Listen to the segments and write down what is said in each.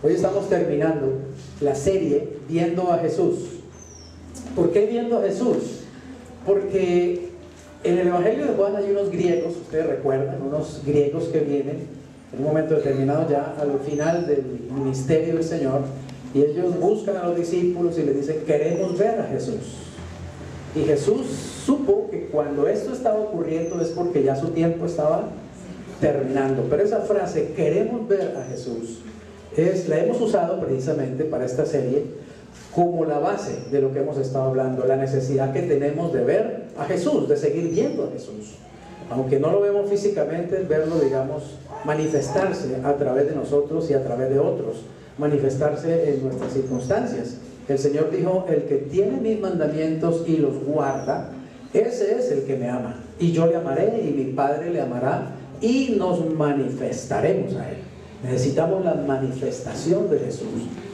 Hoy estamos terminando la serie Viendo a Jesús. ¿Por qué viendo a Jesús? Porque en el Evangelio de Juan hay unos griegos, ustedes recuerdan, unos griegos que vienen en un momento determinado ya al final del ministerio del Señor, y ellos buscan a los discípulos y les dicen: queremos ver a Jesús. Y Jesús supo que cuando esto estaba ocurriendo es porque ya su tiempo estaba terminando. Pero esa frase, queremos ver a Jesús, la hemos usado precisamente para esta serie como la base de lo que hemos estado hablando, la necesidad que tenemos de ver a Jesús, de seguir viendo a Jesús. Aunque no lo vemos físicamente, verlo, digamos, manifestarse a través de nosotros y a través de otros, manifestarse en nuestras circunstancias. El Señor dijo: el que tiene mis mandamientos y los guarda, ese es el que me ama, y yo le amaré y mi Padre le amará y nos manifestaremos a Él. Necesitamos la manifestación de Jesús,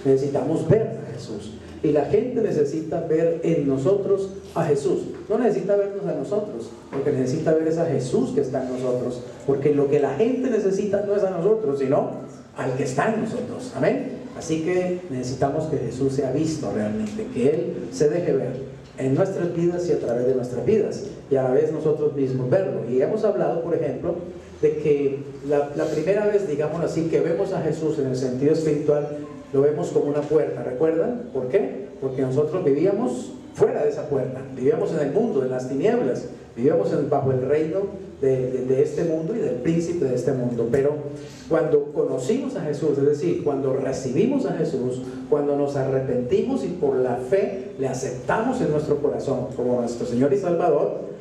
necesitamos ver a Jesús, y la gente necesita ver en nosotros a Jesús. No necesita vernos a nosotros, lo que necesita ver es a Jesús que está en nosotros, porque lo que la gente necesita no es a nosotros, sino al que está en nosotros. Amén. Así que necesitamos que Jesús sea visto realmente, que Él se deje ver en nuestras vidas y a través de nuestras vidas, y a la vez nosotros mismos verlo. Y hemos hablado, por ejemplo, de que la primera vez, digámoslo así, que vemos a Jesús en el sentido espiritual, lo vemos como una puerta. ¿Recuerdan? ¿Por qué? Porque nosotros vivíamos fuera de esa puerta, vivíamos en el mundo, en las tinieblas, vivíamos bajo el reino de este mundo y del príncipe de este mundo. Pero cuando conocimos a Jesús, es decir, cuando recibimos a Jesús, cuando nos arrepentimos y por la fe le aceptamos en nuestro corazón como nuestro Señor y Salvador,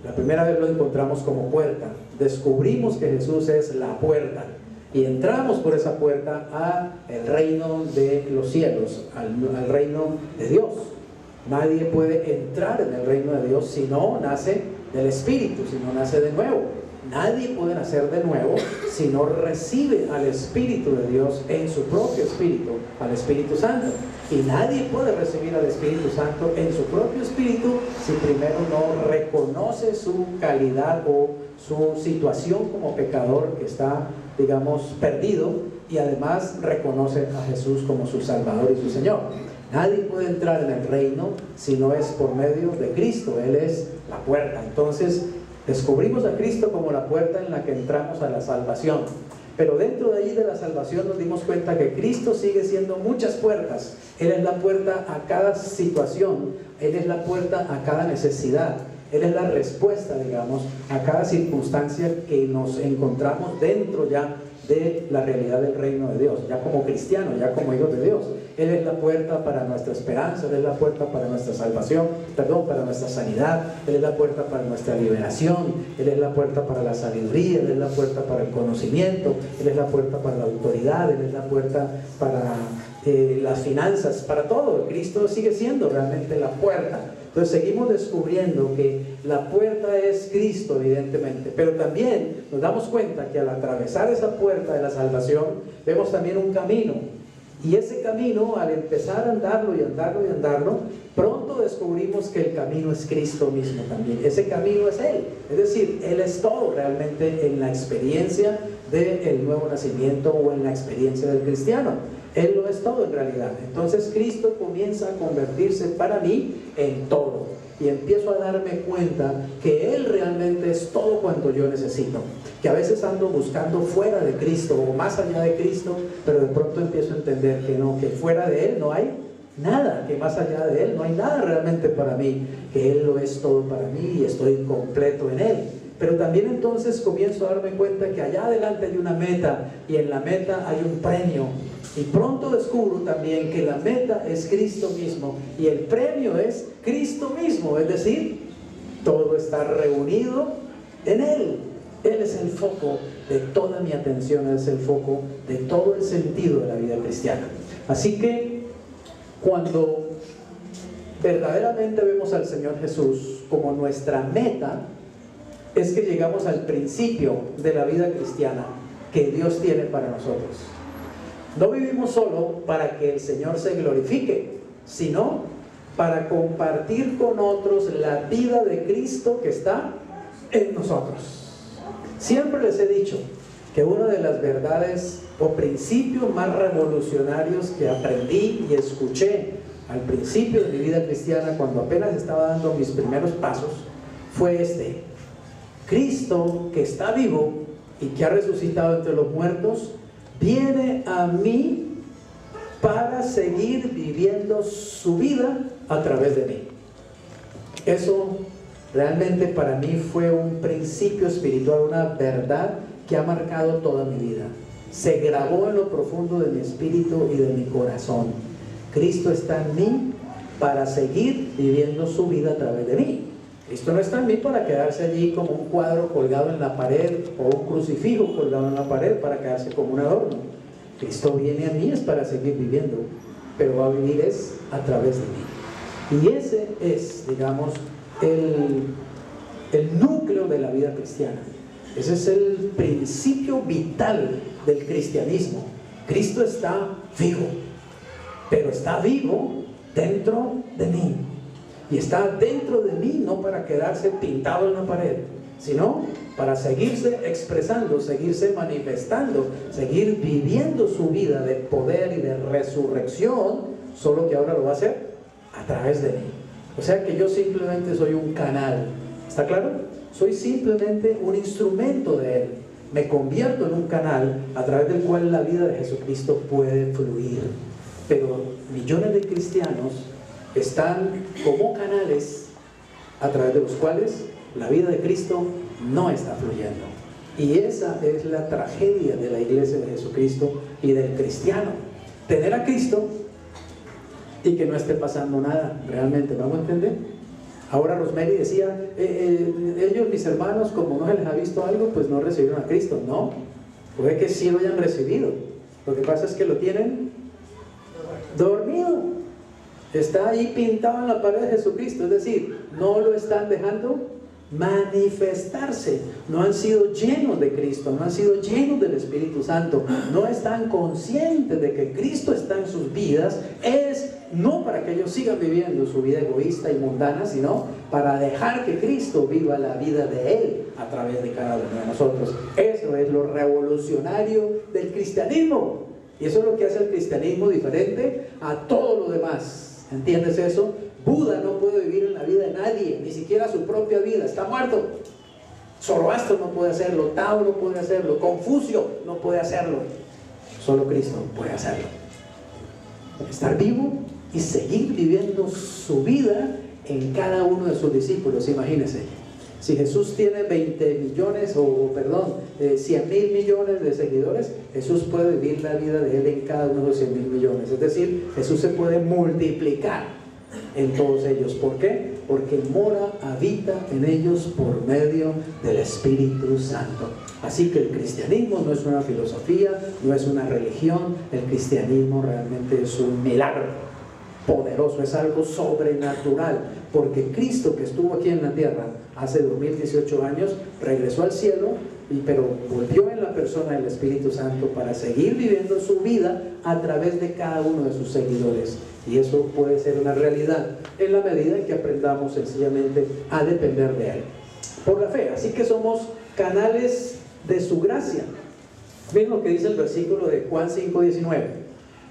la primera vez lo encontramos como puerta. Descubrimos que Jesús es la puerta y entramos por esa puerta al reino de los cielos, al reino de Dios. Nadie puede entrar en el reino de Dios si no nace del Espíritu, si no nace de nuevo. Nadie puede nacer de nuevo si no recibe al Espíritu de Dios en su propio espíritu, al Espíritu Santo. Y nadie puede recibir al Espíritu Santo en su propio espíritu si primero no reconoce su calidad o su situación como pecador que está, digamos, perdido, y además reconoce a Jesús como su Salvador y su Señor. Nadie puede entrar en el reino si no es por medio de Cristo. Él es la puerta. Entonces descubrimos a Cristo como la puerta en la que entramos a la salvación. Pero dentro de allí de la salvación nos dimos cuenta que Cristo sigue siendo muchas puertas. Él es la puerta a cada situación, Él es la puerta a cada necesidad, Él es la respuesta, digamos, a cada circunstancia que nos encontramos dentro ya de la realidad del reino de Dios, ya como cristianos, ya como hijos de Dios. Él es la puerta para nuestra esperanza, Él es la puerta para nuestra salvación, para nuestra sanidad, Él es la puerta para nuestra liberación, Él es la puerta para la sabiduría, Él es la puerta para el conocimiento, Él es la puerta para la autoridad, Él es la puerta para las finanzas, para todo. Cristo sigue siendo realmente la puerta. Entonces seguimos descubriendo que la puerta es Cristo, evidentemente, pero también nos damos cuenta que al atravesar esa puerta de la salvación vemos también un camino, y ese camino, al empezar a andarlo y andarlo y andarlo, pronto descubrimos que el camino es Cristo mismo también. Ese camino es Él, es decir, Él es todo realmente en la experiencia del nuevo nacimiento o en la experiencia del cristiano. Él lo es todo en realidad. Entonces Cristo comienza a convertirse para mí en todo, y empiezo a darme cuenta que Él realmente es todo cuanto yo necesito, que a veces ando buscando fuera de Cristo o más allá de Cristo, pero de pronto empiezo a entender que no, que fuera de Él no hay nada, que más allá de Él no hay nada realmente para mí, que Él lo es todo para mí y estoy completo en Él. Pero también entonces comienzo a darme cuenta que allá adelante hay una meta, y en la meta hay un premio. Y pronto descubro también que la meta es Cristo mismo y el premio es Cristo mismo, es decir, todo está reunido en Él. Él es el foco de toda mi atención, Él es el foco de todo el sentido de la vida cristiana. Así que cuando verdaderamente vemos al Señor Jesús como nuestra meta, es que llegamos al principio de la vida cristiana que Dios tiene para nosotros. No vivimos solo para que el Señor se glorifique, sino para compartir con otros la vida de Cristo que está en nosotros. Siempre les he dicho que una de las verdades o principios más revolucionarios que aprendí y escuché al principio de mi vida cristiana, cuando apenas estaba dando mis primeros pasos, fue este: Cristo, que está vivo y que ha resucitado entre los muertos, viene a mí para seguir viviendo su vida a través de mí. Eso realmente para mí fue un principio espiritual, una verdad que ha marcado toda mi vida. Se grabó en lo profundo de mi espíritu y de mi corazón. Cristo está en mí para seguir viviendo su vida a través de mí. Cristo no está en mí para quedarse allí como un cuadro colgado en la pared o un crucifijo colgado en la pared para quedarse como un adorno. Cristo viene a mí es para seguir viviendo, pero va a vivir es a través de mí. Y ese es, digamos, el núcleo de la vida cristiana. Ese es el principio vital del cristianismo. Cristo está vivo, pero está vivo dentro de mí. Y está dentro de mí no para quedarse pintado en la pared, sino para seguirse expresando, seguirse manifestando, seguir viviendo su vida de poder y de resurrección, solo que ahora lo va a hacer a través de mí. O sea que yo simplemente soy un canal, ¿está claro? Soy simplemente un instrumento de Él. Me convierto en un canal a través del cual la vida de Jesucristo puede fluir. Pero millones de cristianos están como canales a través de los cuales la vida de Cristo no está fluyendo. Y esa es la tragedia de la iglesia de Jesucristo y del cristiano: tener a Cristo y que no esté pasando nada realmente. ¿Vamos a entender? Ahora Rosemary decía, ellos, mis hermanos, como no se les ha visto algo, pues no recibieron a Cristo. No, puede que sí lo hayan recibido, lo que pasa es que lo tienen dormido. Está ahí pintado en la pared de Jesucristo, es decir, no lo están dejando manifestarse. No han sido llenos de Cristo, no han sido llenos del Espíritu Santo, no están conscientes de que Cristo está en sus vidas. Es no para que ellos sigan viviendo su vida egoísta y mundana, sino para dejar que Cristo viva la vida de Él a través de cada uno de nosotros. Eso es lo revolucionario del cristianismo, y eso es lo que hace al cristianismo diferente a todo lo demás. ¿Entiendes eso? Buda no puede vivir en la vida de nadie, ni siquiera su propia vida, está muerto. Zoroastro no puede hacerlo, Tao no puede hacerlo, Confucio no puede hacerlo. Solo Cristo puede hacerlo. Estar vivo y seguir viviendo su vida en cada uno de sus discípulos. Imagínense, si Jesús tiene 20 millones, 100,000 millones de seguidores, Jesús puede vivir la vida de Él en cada uno de los 100,000 millones. Es decir, Jesús se puede multiplicar en todos ellos. ¿Por qué? Porque mora, habita en ellos por medio del Espíritu Santo. Así que el cristianismo no es una filosofía, no es una religión. El cristianismo realmente es un milagro poderoso, es algo sobrenatural, porque Cristo, que estuvo aquí en la tierra hace 2018 años, regresó al cielo, pero volvió en la persona del Espíritu Santo para seguir viviendo su vida a través de cada uno de sus seguidores. Y eso puede ser una realidad en la medida en que aprendamos sencillamente a depender de Él por la fe. Así que somos canales de su gracia. Ven lo que dice el versículo de Juan 5:19.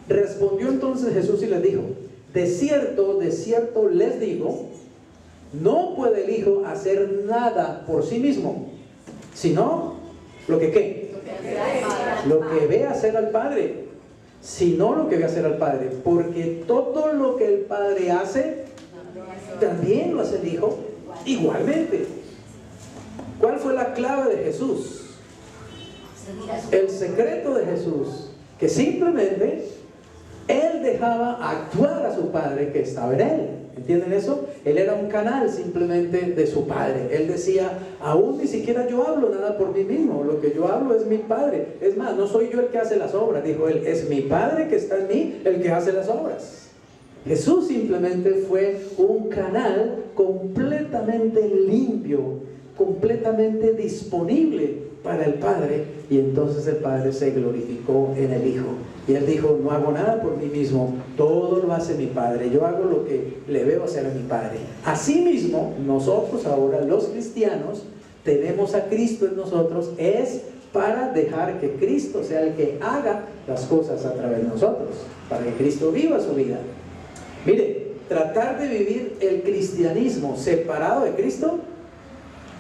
Respondió entonces Jesús y les dijo: de cierto les digo, no puede el Hijo hacer nada por sí mismo, sino lo que ¿qué? Lo que ve hacer al Padre, sino lo que ve hacer al Padre, porque todo lo que el Padre hace, también lo hace el Hijo igualmente. ¿Cuál fue la clave de Jesús? El secreto de Jesús, que simplemente Él dejaba actuar a su Padre que estaba en Él. ¿Entienden eso? Él era un canal simplemente de su Padre. Él decía: aún ni siquiera yo hablo nada por mí mismo, lo que yo hablo es mi Padre. Es más, no soy yo el que hace las obras, dijo Él, es mi Padre que está en mí el que hace las obras. Jesús simplemente fue un canal completamente limpio, completamente disponible para el Padre, y entonces el Padre se glorificó en el Hijo. Y Él dijo: no hago nada por mí mismo, todo lo hace mi Padre, yo hago lo que le veo hacer a mi Padre. Asimismo, nosotros ahora, los cristianos, tenemos a Cristo en nosotros, es para dejar que Cristo sea el que haga las cosas a través de nosotros, para que Cristo viva su vida. Mire, tratar de vivir el cristianismo separado de Cristo,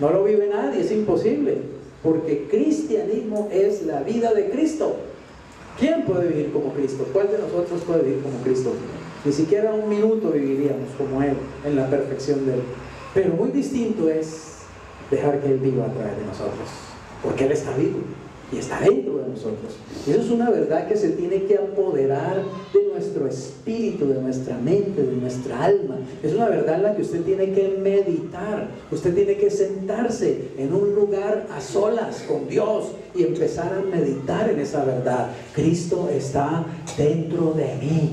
no lo vive nadie, es imposible, porque cristianismo es la vida de Cristo. ¿Quién puede vivir como Cristo? ¿Cuál de nosotros puede vivir como Cristo? Ni siquiera un minuto viviríamos como Él, en la perfección de Él. Pero muy distinto es dejar que Él viva a través de nosotros, porque Él está vivo y está dentro de nosotros. Y eso es una verdad que se tiene que apoderar de nuestro espíritu, de nuestra mente, de nuestra alma. Es una verdad en la que usted tiene que meditar. Usted tiene que sentarse en un lugar a solas con Dios y empezar a meditar en esa verdad. Cristo está dentro de mí.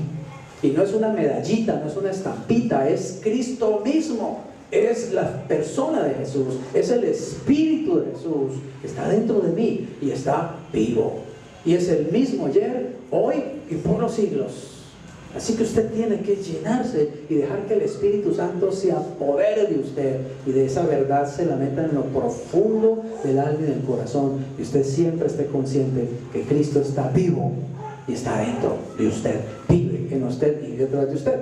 Y no es una medallita, no es una estampita, es Cristo mismo. Es la persona de Jesús, es el Espíritu de Jesús que está dentro de mí y está vivo. Y es el mismo ayer, hoy y por los siglos. Así que usted tiene que llenarse y dejar que el Espíritu Santo se apodere de usted y de esa verdad se la meta en lo profundo del alma y del corazón. Y usted siempre esté consciente que Cristo está vivo y está dentro de usted, vive en usted y vive a través de usted.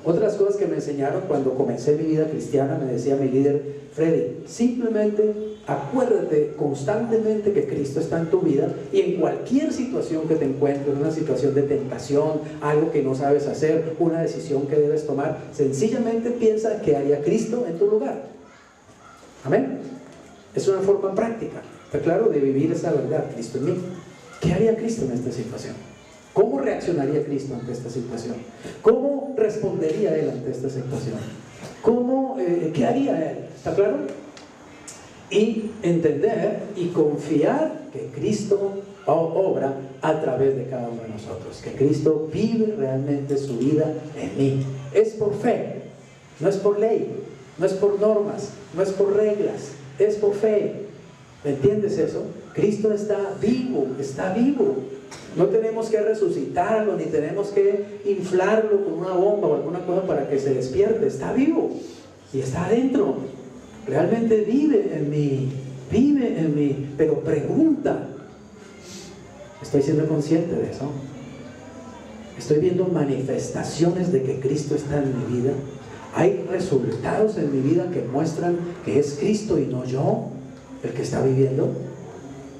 Otras cosas que me enseñaron cuando comencé mi vida cristiana, me decía mi líder, Freddy, simplemente acuérdate constantemente que Cristo está en tu vida y en cualquier situación que te encuentres, una situación de tentación, algo que no sabes hacer, una decisión que debes tomar, sencillamente piensa que haría Cristo en tu lugar. Amén. Es una forma práctica, está claro, de vivir esa verdad, Cristo en mí. ¿Qué haría Cristo en esta situación? ¿Cómo reaccionaría Cristo ante esta situación? ¿Cómo respondería Él ante esta situación? ¿Qué haría Él? ¿Está claro? Y entender y confiar que Cristo obra a través de cada uno de nosotros, que Cristo vive realmente su vida en mí. Es por fe, no es por ley, no es por normas, no es por reglas, es por fe. ¿Entiendes eso? Cristo está vivo, está vivo. No tenemos que resucitarlo, ni tenemos que inflarlo con una bomba o alguna cosa para que se despierte. Está vivo y está adentro. Realmente vive en mí. Pero pregunta, ¿estoy siendo consciente de eso? ¿Estoy viendo manifestaciones de que Cristo está en mi vida? ¿Hay resultados en mi vida que muestran que es Cristo y no yo el que está viviendo?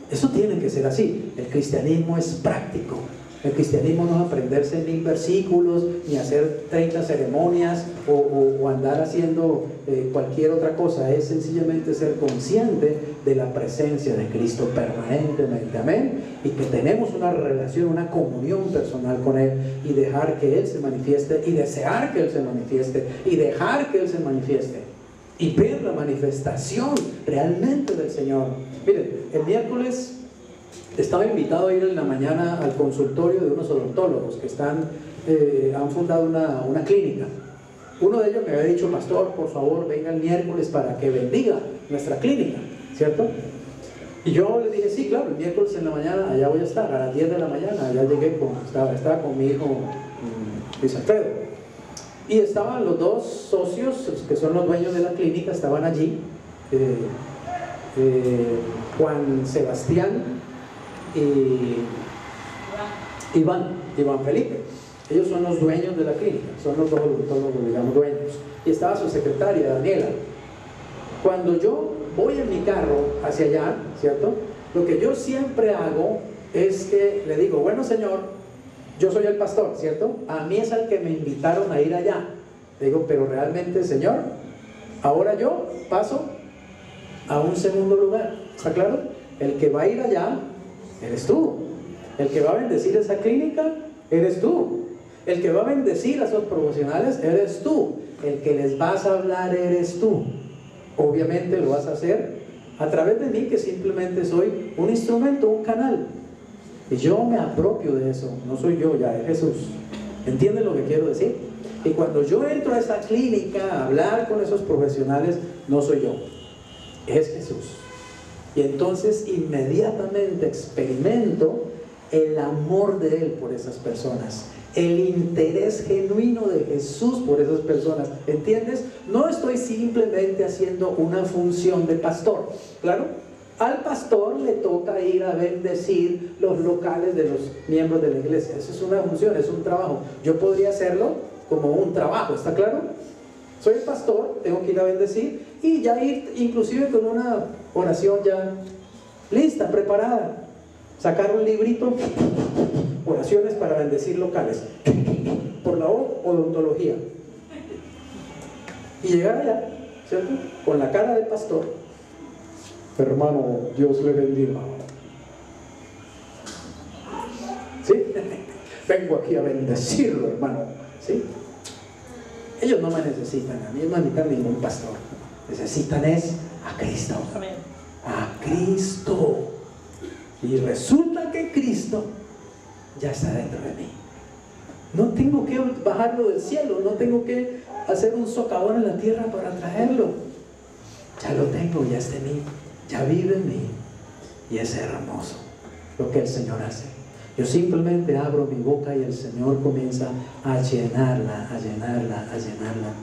Eso tiene que ser así. El cristianismo es práctico. El cristianismo no es aprenderse 1000 versículos, ni hacer 30 ceremonias o andar haciendo cualquier otra cosa. Es sencillamente ser consciente de la presencia de Cristo permanentemente. Amén. Y que tenemos una relación, una comunión personal con Él y dejar que Él se manifieste y desear que Él se manifieste y dejar que Él se manifieste y ver la manifestación realmente del Señor. Miren, el miércoles estaba invitado a ir en la mañana al consultorio de unos odontólogos que han fundado una clínica. Uno de ellos me había dicho, pastor, por favor, venga el miércoles para que bendiga nuestra clínica, ¿cierto? Y yo le dije, sí, claro, el miércoles en la mañana allá voy a estar, a las 10 de la mañana, allá llegué, estaba con mi hijo Luis Alfredo. Y estaban los dos socios, que son los dueños de la clínica, estaban allí, Juan Sebastián y Iván Felipe. Ellos son los dueños de la clínica, son los dos odontólogos, digamos, dueños. Y estaba su secretaria, Daniela. Cuando yo voy en mi carro hacia allá, ¿cierto? Lo que yo siempre hago es que le digo, bueno, señor, yo soy el pastor, ¿cierto? A mí es al que me invitaron a ir allá. Le digo, pero realmente, señor, ahora yo paso a un segundo lugar. ¿Está claro? El que va a ir allá, eres tú. El que va a bendecir esa clínica, eres tú. El que va a bendecir a esos profesionales, eres tú. El que les vas a hablar, eres tú. Obviamente lo vas a hacer a través de mí, que simplemente soy un instrumento, un canal. Y yo me apropio de eso. No soy yo, ya es Jesús. ¿Entienden lo que quiero decir? Y cuando yo entro a esta clínica a hablar con esos profesionales, no soy yo, es Jesús. Y entonces inmediatamente experimento el amor de Él por esas personas, el interés genuino de Jesús por esas personas. ¿Entiendes? No estoy simplemente haciendo una función de pastor, ¿claro? Al pastor le toca ir a bendecir los locales de los miembros de la iglesia. Eso es una función, es un trabajo. Yo podría hacerlo como un trabajo, ¿está claro? Soy el pastor, tengo que ir a bendecir y ya ir inclusive con una oración ya lista, preparada. Sacar un librito, oraciones para bendecir locales, por la odontología. Y llegar allá, ¿cierto? Con la cara del pastor. Hermano, Dios le bendiga. ¿Sí? Vengo aquí a bendecirlo, hermano. ¿Sí? Ellos no me necesitan a mí, no necesitan ningún pastor. Necesitan es a Cristo. A Cristo. Y resulta que Cristo ya está dentro de mí. No tengo que bajarlo del cielo, no tengo que hacer un socavón en la tierra para traerlo. Ya lo tengo, ya está en mí, ya vive en mí. Y es hermoso lo que el Señor hace. Yo simplemente abro mi boca y el Señor comienza a llenarla, a llenarla, a llenarla.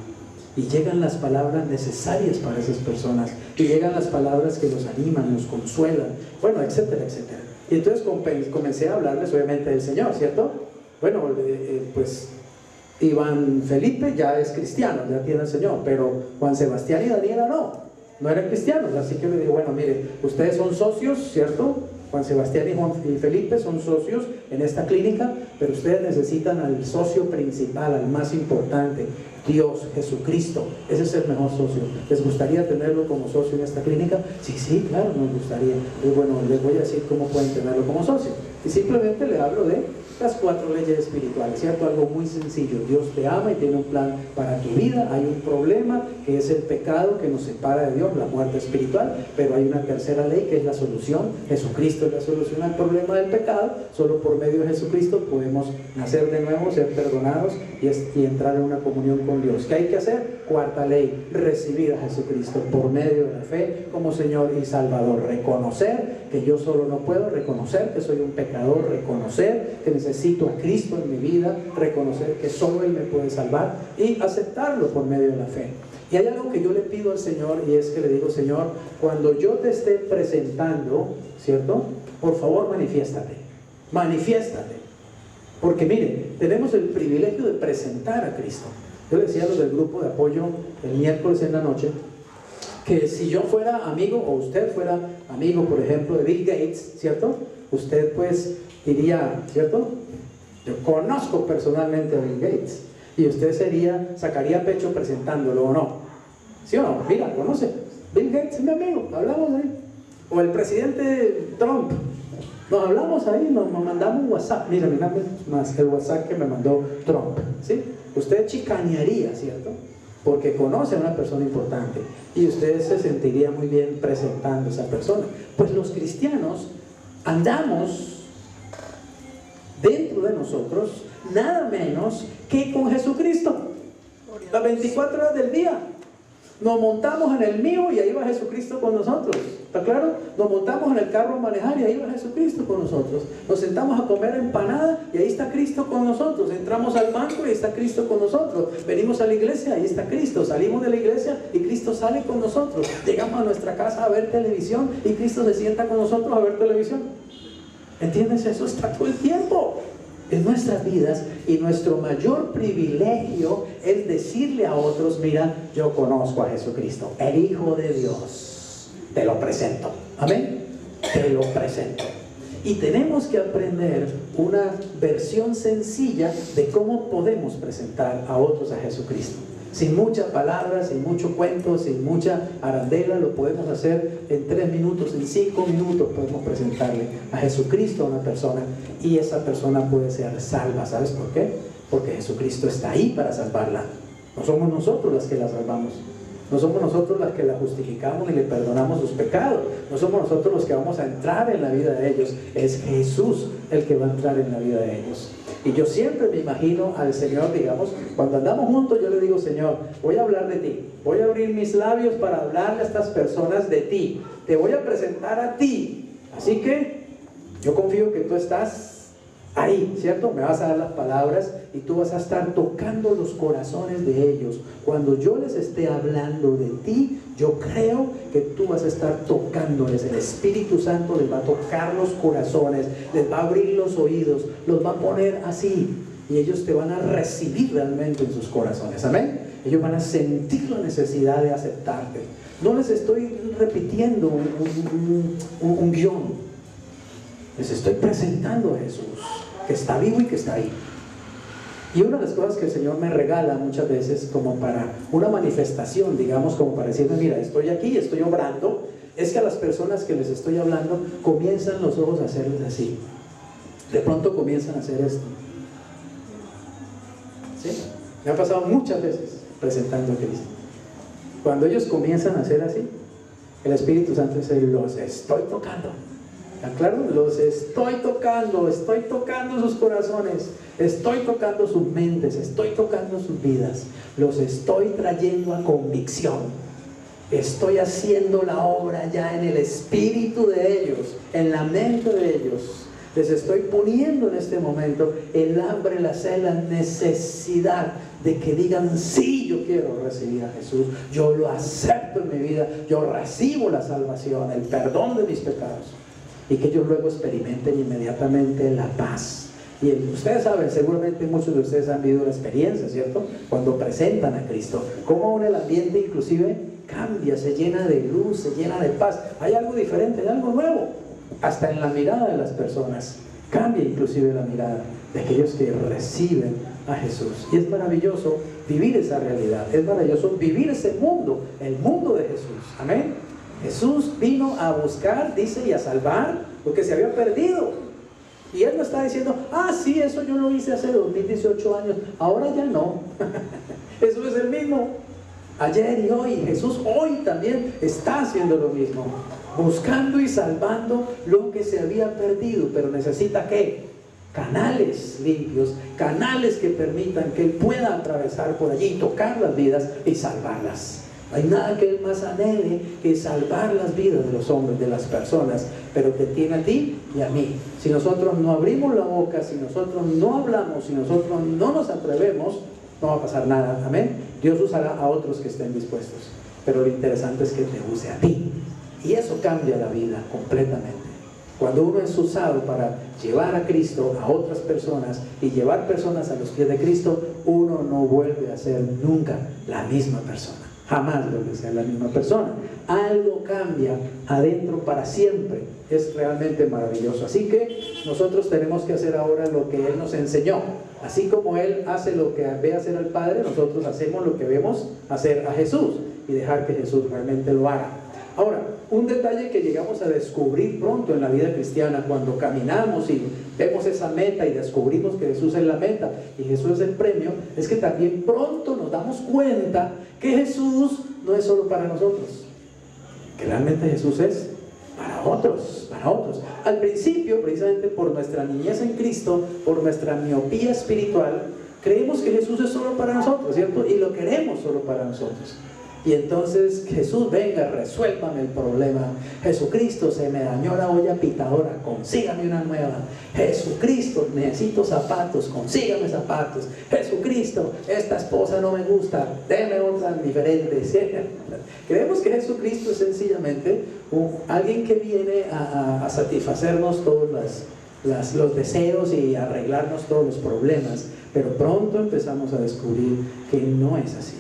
Y llegan las palabras necesarias para esas personas. Y llegan las palabras que los animan, los consuelan. Bueno, etcétera, etcétera. Y entonces comencé a hablarles obviamente del Señor, ¿cierto? Bueno, pues Iván Felipe ya es cristiano, ya tiene el Señor. Pero Juan Sebastián y Daniela no eran cristianos. Así que le digo, bueno, mire, ustedes son socios, ¿cierto? Juan Sebastián y Felipe son socios en esta clínica, pero ustedes necesitan al socio principal, al más importante, Dios, Jesucristo. Ese es el mejor socio. ¿Les gustaría tenerlo como socio en esta clínica? Sí, claro, nos gustaría. Y bueno, les voy a decir cómo pueden tenerlo como socio. Y simplemente le hablo de las 4 leyes espirituales, ¿cierto? Algo muy sencillo. Dios te ama y tiene un plan para tu vida. Hay un problema que es el pecado que nos separa de Dios, la muerte espiritual, pero hay una tercera ley que es la solución. Jesucristo es la solución al problema del pecado. Solo por medio de Jesucristo podemos nacer de nuevo, ser perdonados y entrar en una comunión con Dios. ¿Qué hay que hacer? 4ª ley, recibir a Jesucristo por medio de la fe como Señor y Salvador. Reconocer que yo solo no puedo, reconocer que soy un pecador, reconocer que necesito a Cristo en mi vida, reconocer que solo Él me puede salvar y aceptarlo por medio de la fe. Y hay algo que yo le pido al Señor, y es que le digo, Señor, cuando yo te esté presentando, ¿cierto? Por favor, manifiéstate. Porque miren, tenemos el privilegio de presentar a Cristo. Yo le decía a los del grupo de apoyo el miércoles en la noche, que si yo fuera amigo, o usted fuera amigo, por ejemplo, de Bill Gates, ¿cierto? Usted pues diría, ¿cierto? Yo conozco personalmente a Bill Gates. Y usted sacaría pecho presentándolo, ¿o no? ¿Sí o no? Mira, conoce. Bill Gates es mi amigo, hablamos ahí. O el presidente Trump. Nos hablamos ahí, nos mandamos WhatsApp. Mira más el WhatsApp que me mandó Trump, ¿sí? Usted chicanearía, ¿cierto? Porque conoce a una persona importante y usted se sentiría muy bien presentando a esa persona. Pues los cristianos andamos dentro de nosotros nada menos que con Jesucristo las 24 horas del día. Nos montamos en el mío y ahí va Jesucristo con nosotros. ¿Está claro? Nos montamos en el carro a manejar y ahí va Jesucristo con nosotros. Nos sentamos a comer empanada y ahí está Cristo con nosotros. Entramos al banco y ahí está Cristo con nosotros. Venimos a la iglesia, ahí está Cristo. Salimos de la iglesia y Cristo sale con nosotros. Llegamos a nuestra casa a ver televisión y Cristo se sienta con nosotros a ver televisión. ¿Entiendes? Eso está todo el tiempo en nuestras vidas, y nuestro mayor privilegio es decirle a otros, mira, yo conozco a Jesucristo, el Hijo de Dios, te lo presento. Amén, te lo presento. Y tenemos que aprender una versión sencilla de cómo podemos presentar a otros a Jesucristo. Sin muchas palabras, sin mucho cuento, sin mucha arandela, lo podemos hacer en 3 minutos, en 5 minutos podemos presentarle a Jesucristo a una persona, y esa persona puede ser salva. ¿Sabes por qué? Porque Jesucristo está ahí para salvarla. No somos nosotros las que la salvamos. No somos nosotros las que la justificamos y le perdonamos sus pecados. No somos nosotros los que vamos a entrar en la vida de ellos. Es Jesús el que va a entrar en la vida de ellos. Y yo siempre me imagino al Señor, digamos, cuando andamos juntos, yo le digo, Señor, voy a hablar de ti. Voy a abrir mis labios para hablarle a estas personas de ti. Te voy a presentar a ti. Así que yo confío que tú estás Ahí, ¿cierto? Me vas a dar las palabras y tú vas a estar tocando los corazones de ellos. Cuando yo les esté hablando de ti, yo creo que tú vas a estar tocándoles. El Espíritu Santo les va a tocar los corazones, les va a abrir los oídos, los va a poner así. Y ellos te van a recibir realmente en sus corazones. Amén. Ellos van a sentir la necesidad de aceptarte. No les estoy repitiendo un guión. Les estoy presentando a Jesús, que está vivo y que está ahí. Y una de las cosas que el Señor me regala muchas veces como para una manifestación, digamos, como para decirme, mira, estoy aquí, estoy obrando, es que a las personas que les estoy hablando comienzan los ojos a hacerles así. De pronto comienzan a hacer esto. ¿Sí? Me ha pasado muchas veces presentando a Cristo. Cuando ellos comienzan a hacer así, el Espíritu Santo dice, los estoy tocando. ¿Está claro? Los estoy tocando sus corazones, estoy tocando sus mentes, estoy tocando sus vidas, los estoy trayendo a convicción, estoy haciendo la obra ya en el espíritu de ellos, en la mente de ellos. Les estoy poniendo en este momento el hambre, la sed, la necesidad de que digan, sí, yo quiero recibir a Jesús, yo lo acepto en mi vida, yo recibo la salvación, el perdón de mis pecados. Y que ellos luego experimenten inmediatamente la paz. Y ustedes saben, seguramente muchos de ustedes han vivido la experiencia, ¿cierto? Cuando presentan a Cristo, cómo aún el ambiente inclusive cambia, se llena de luz, se llena de paz. Hay algo diferente, hay algo nuevo. Hasta en la mirada de las personas cambia inclusive la mirada de aquellos que reciben a Jesús. Y es maravilloso vivir esa realidad, es maravilloso vivir ese mundo, el mundo de Jesús. Amén. Jesús vino a buscar, dice, y a salvar lo que se había perdido. Y Él no está diciendo, sí, eso yo lo hice hace 2018 años, ahora ya no. Jesús es el mismo, ayer y hoy. Jesús hoy también está haciendo lo mismo, buscando y salvando lo que se había perdido. Pero necesita ¿qué? Canales limpios, canales que permitan que Él pueda atravesar por allí, tocar las vidas y salvarlas. No hay nada que Él más anhele que salvar las vidas de los hombres, de las personas, pero te tiene a ti y a mí. Si nosotros no abrimos la boca, si nosotros no hablamos, si nosotros no nos atrevemos, no va a pasar nada. Amén. Dios usará a otros que estén dispuestos, pero lo interesante es que te use a ti, y eso cambia la vida completamente. Cuando uno es usado para llevar a Cristo a otras personas y llevar personas a los pies de Cristo, uno no vuelve a ser nunca la misma persona. Jamás vuelve a ser la misma persona. Algo cambia adentro para siempre. Es realmente maravilloso. Así que nosotros tenemos que hacer ahora lo que Él nos enseñó. Así como Él hace lo que ve hacer al Padre, nosotros hacemos lo que vemos hacer a Jesús y dejar que Jesús realmente lo haga. Ahora, un detalle que llegamos a descubrir pronto en la vida cristiana, cuando caminamos y vemos esa meta y descubrimos que Jesús es la meta y Jesús es el premio, es que también pronto nos damos cuenta que Jesús no es solo para nosotros, que realmente Jesús es para otros, para otros. Al principio, precisamente por nuestra niñez en Cristo, por nuestra miopía espiritual, creemos que Jesús es solo para nosotros, ¿cierto? Y lo queremos solo para nosotros. Y entonces, Jesús, venga, resuélvame el problema. Jesucristo, se me dañó la olla pitadora, consígame una nueva. Jesucristo, necesito zapatos, consígame zapatos. Jesucristo, esta esposa no me gusta, deme otra diferente. Creemos que Jesucristo es sencillamente alguien que viene a satisfacernos todos los deseos y arreglarnos todos los problemas. Pero pronto empezamos a descubrir que no es así,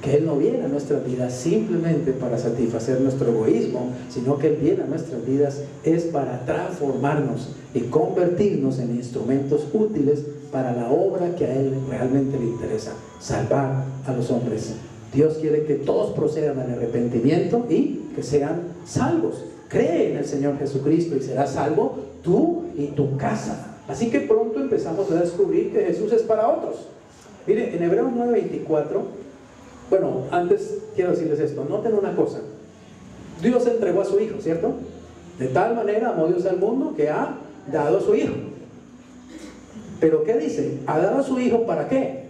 que Él no viene a nuestras vidas simplemente para satisfacer nuestro egoísmo, sino que Él viene a nuestras vidas es para transformarnos y convertirnos en instrumentos útiles para la obra que a Él realmente le interesa, salvar a los hombres. Dios quiere que todos procedan al arrepentimiento y que sean salvos. Cree en el Señor Jesucristo y serás salvo tú y tu casa. Así que pronto empezamos a descubrir que Jesús es para otros. Mire, en Hebreos 9:24, bueno, antes quiero decirles esto, noten una cosa. Dios entregó a su Hijo, ¿cierto? De tal manera amó Dios al mundo que ha dado a su Hijo. Pero ¿qué dice? Ha dado a su Hijo ¿para qué?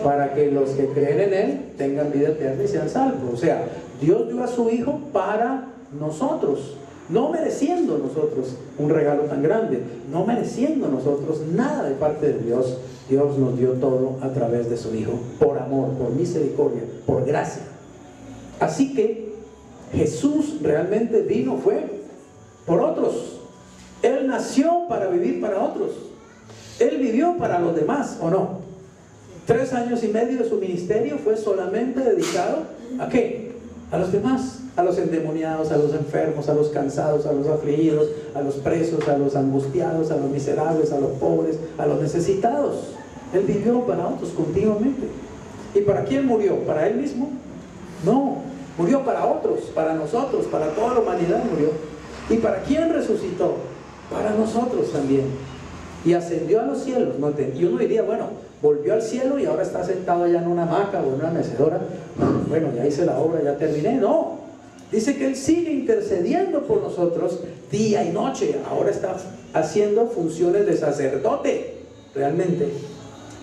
Para que los que creen en Él tengan vida eterna y sean salvos. O sea, Dios dio a su Hijo para nosotros. no mereciendo nosotros un regalo tan grande, no mereciendo nosotros nada de parte de Dios. Dios nos dio todo a través de su Hijo, por amor, por misericordia, por gracia. Así que Jesús realmente vino, fue por otros. Él nació para vivir para otros. Él vivió para los demás, ¿o no? 3 años y medio de su ministerio fue solamente dedicado ¿a qué? A los demás, a los endemoniados, a los enfermos, a los cansados, a los afligidos, a los presos, a los angustiados, a los miserables, a los pobres, a los necesitados. Él vivió para otros continuamente. ¿Y para quién murió? ¿Para él mismo? No, murió para otros, para nosotros, para toda la humanidad murió. ¿Y para quién resucitó? Para nosotros también. Y ascendió a los cielos. Y uno diría, bueno, volvió al cielo y ahora está sentado allá en una hamaca o en una mecedora. Bueno, ya hice la obra, ya terminé. No, dice que Él sigue intercediendo por nosotros día y noche. Ahora está haciendo funciones de sacerdote. Realmente,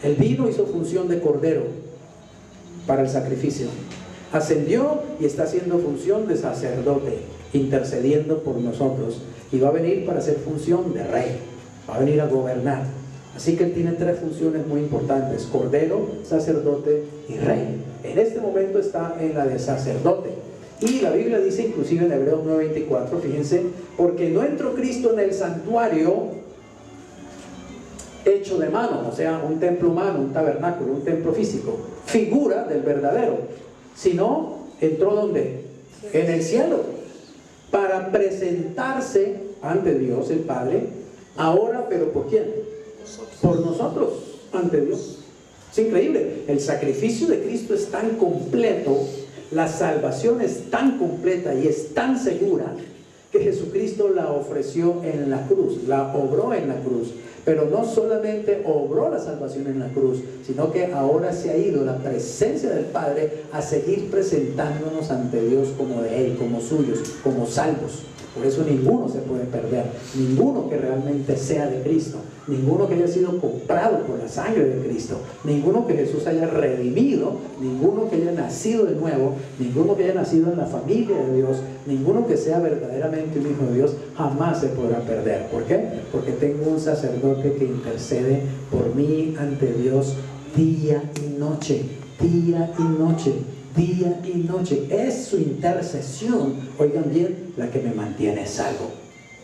Él vino, hizo función de cordero para el sacrificio. Ascendió y está haciendo función de sacerdote, intercediendo por nosotros. Y va a venir para hacer función de rey. Va a venir a gobernar. Así que Él tiene 3 funciones muy importantes: cordero, sacerdote y rey. En este momento está en la de sacerdote. Y la Biblia dice, inclusive en Hebreos 9:24, fíjense, porque no entró Cristo en el santuario hecho de mano, o sea, un templo humano, un tabernáculo, un templo físico, figura del verdadero, sino entró ¿dónde? En el cielo, para presentarse ante Dios el Padre, ahora, pero ¿por quién? Por nosotros, ante Dios. Es increíble, el sacrificio de Cristo es tan completo, la salvación es tan completa y es tan segura, que Jesucristo la ofreció en la cruz, la obró en la cruz. Pero no solamente obró la salvación en la cruz, sino que ahora se ha ido la presencia del Padre a seguir presentándonos ante Dios como de Él, como suyos, como salvos. Por eso ninguno se puede perder, ninguno que realmente sea de Cristo, ninguno que haya sido comprado por la sangre de Cristo, ninguno que Jesús haya redimido, ninguno que haya nacido de nuevo, ninguno que haya nacido en la familia de Dios, ninguno que sea verdaderamente un hijo de Dios, jamás se podrá perder. ¿Por qué? Porque tengo un sacerdote que intercede por mí ante Dios día y noche, día y noche, día y noche. Es su intercesión, oigan bien, la que me mantiene salvo.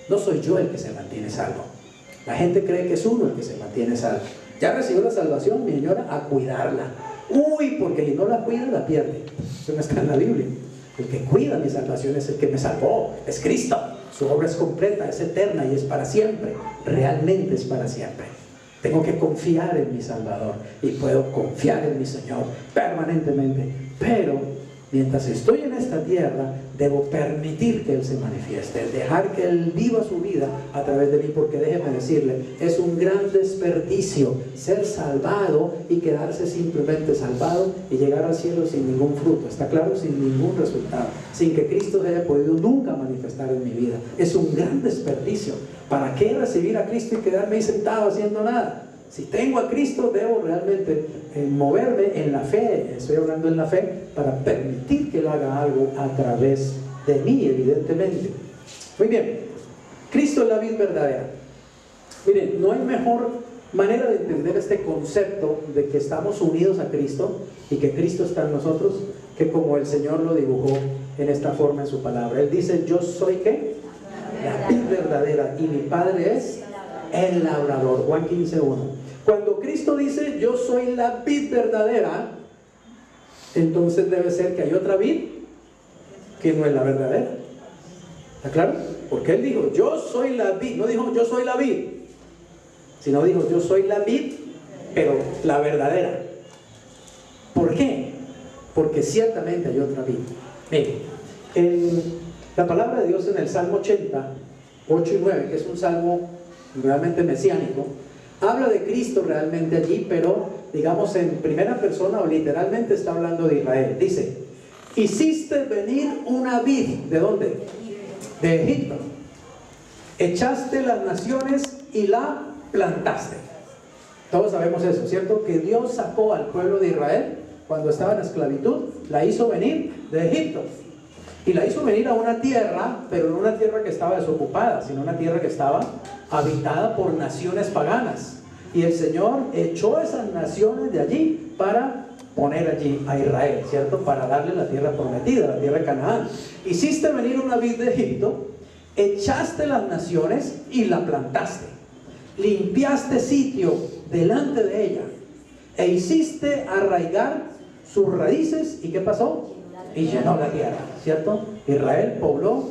No soy yo el que se mantiene salvo. La gente cree que es uno el que se mantiene salvo. Ya recibió la salvación, mi señora, a cuidarla. Uy, porque si no la cuida, la pierde. Eso no está en la Biblia. El que cuida mi salvación es el que me salvó, es Cristo. Su obra es completa, es eterna y es para siempre. Realmente es para siempre. Tengo que confiar en mi Salvador y puedo confiar en mi Señor permanentemente. Pero mientras estoy en esta tierra, debo permitir que Él se manifieste, dejar que Él viva su vida a través de mí, porque déjeme decirle, es un gran desperdicio ser salvado y quedarse simplemente salvado y llegar al cielo sin ningún fruto, ¿está claro? Sin ningún resultado, sin que Cristo se haya podido nunca manifestar en mi vida. Es un gran desperdicio. ¿Para qué recibir a Cristo y quedarme ahí sentado haciendo nada? Si tengo a Cristo, debo realmente moverme en la fe, estoy hablando en la fe, para permitir que Él haga algo a través de mí, evidentemente. Muy bien, Cristo es la vid verdadera. Miren, no hay mejor manera de entender este concepto de que estamos unidos a Cristo y que Cristo está en nosotros, que como el Señor lo dibujó en esta forma en su palabra. Él dice, yo soy ¿qué? La vid verdadera y mi Padre es el labrador. Juan 15:1. Cuando Cristo dice yo soy la vid verdadera, entonces debe ser que hay otra vid que no es la verdadera. ¿Está claro? Porque Él dijo yo soy la vid, no dijo yo soy la vid, sino dijo yo soy la vid, pero la verdadera. ¿Por qué? Porque ciertamente hay otra vid. Miren, la palabra de Dios en el Salmo 80, 8 y 9, que es un salmo realmente mesiánico, habla de Cristo realmente allí, pero digamos en primera persona o literalmente está hablando de Israel. Dice, hiciste venir una vid, ¿de dónde? De Egipto. Echaste las naciones y la plantaste. Todos sabemos eso, ¿cierto? Que Dios sacó al pueblo de Israel cuando estaba en esclavitud, la hizo venir de Egipto. Y la hizo venir a una tierra, pero no una tierra que estaba desocupada, sino una tierra que estaba habitada por naciones paganas. Y el Señor echó esas naciones de allí para poner allí a Israel, ¿cierto? Para darle la tierra prometida, la tierra de Canaán. Hiciste venir una vid de Egipto, echaste las naciones y la plantaste. Limpiaste sitio delante de ella e hiciste arraigar sus raíces. ¿Y qué pasó? Y llenó la tierra, ¿cierto? Israel pobló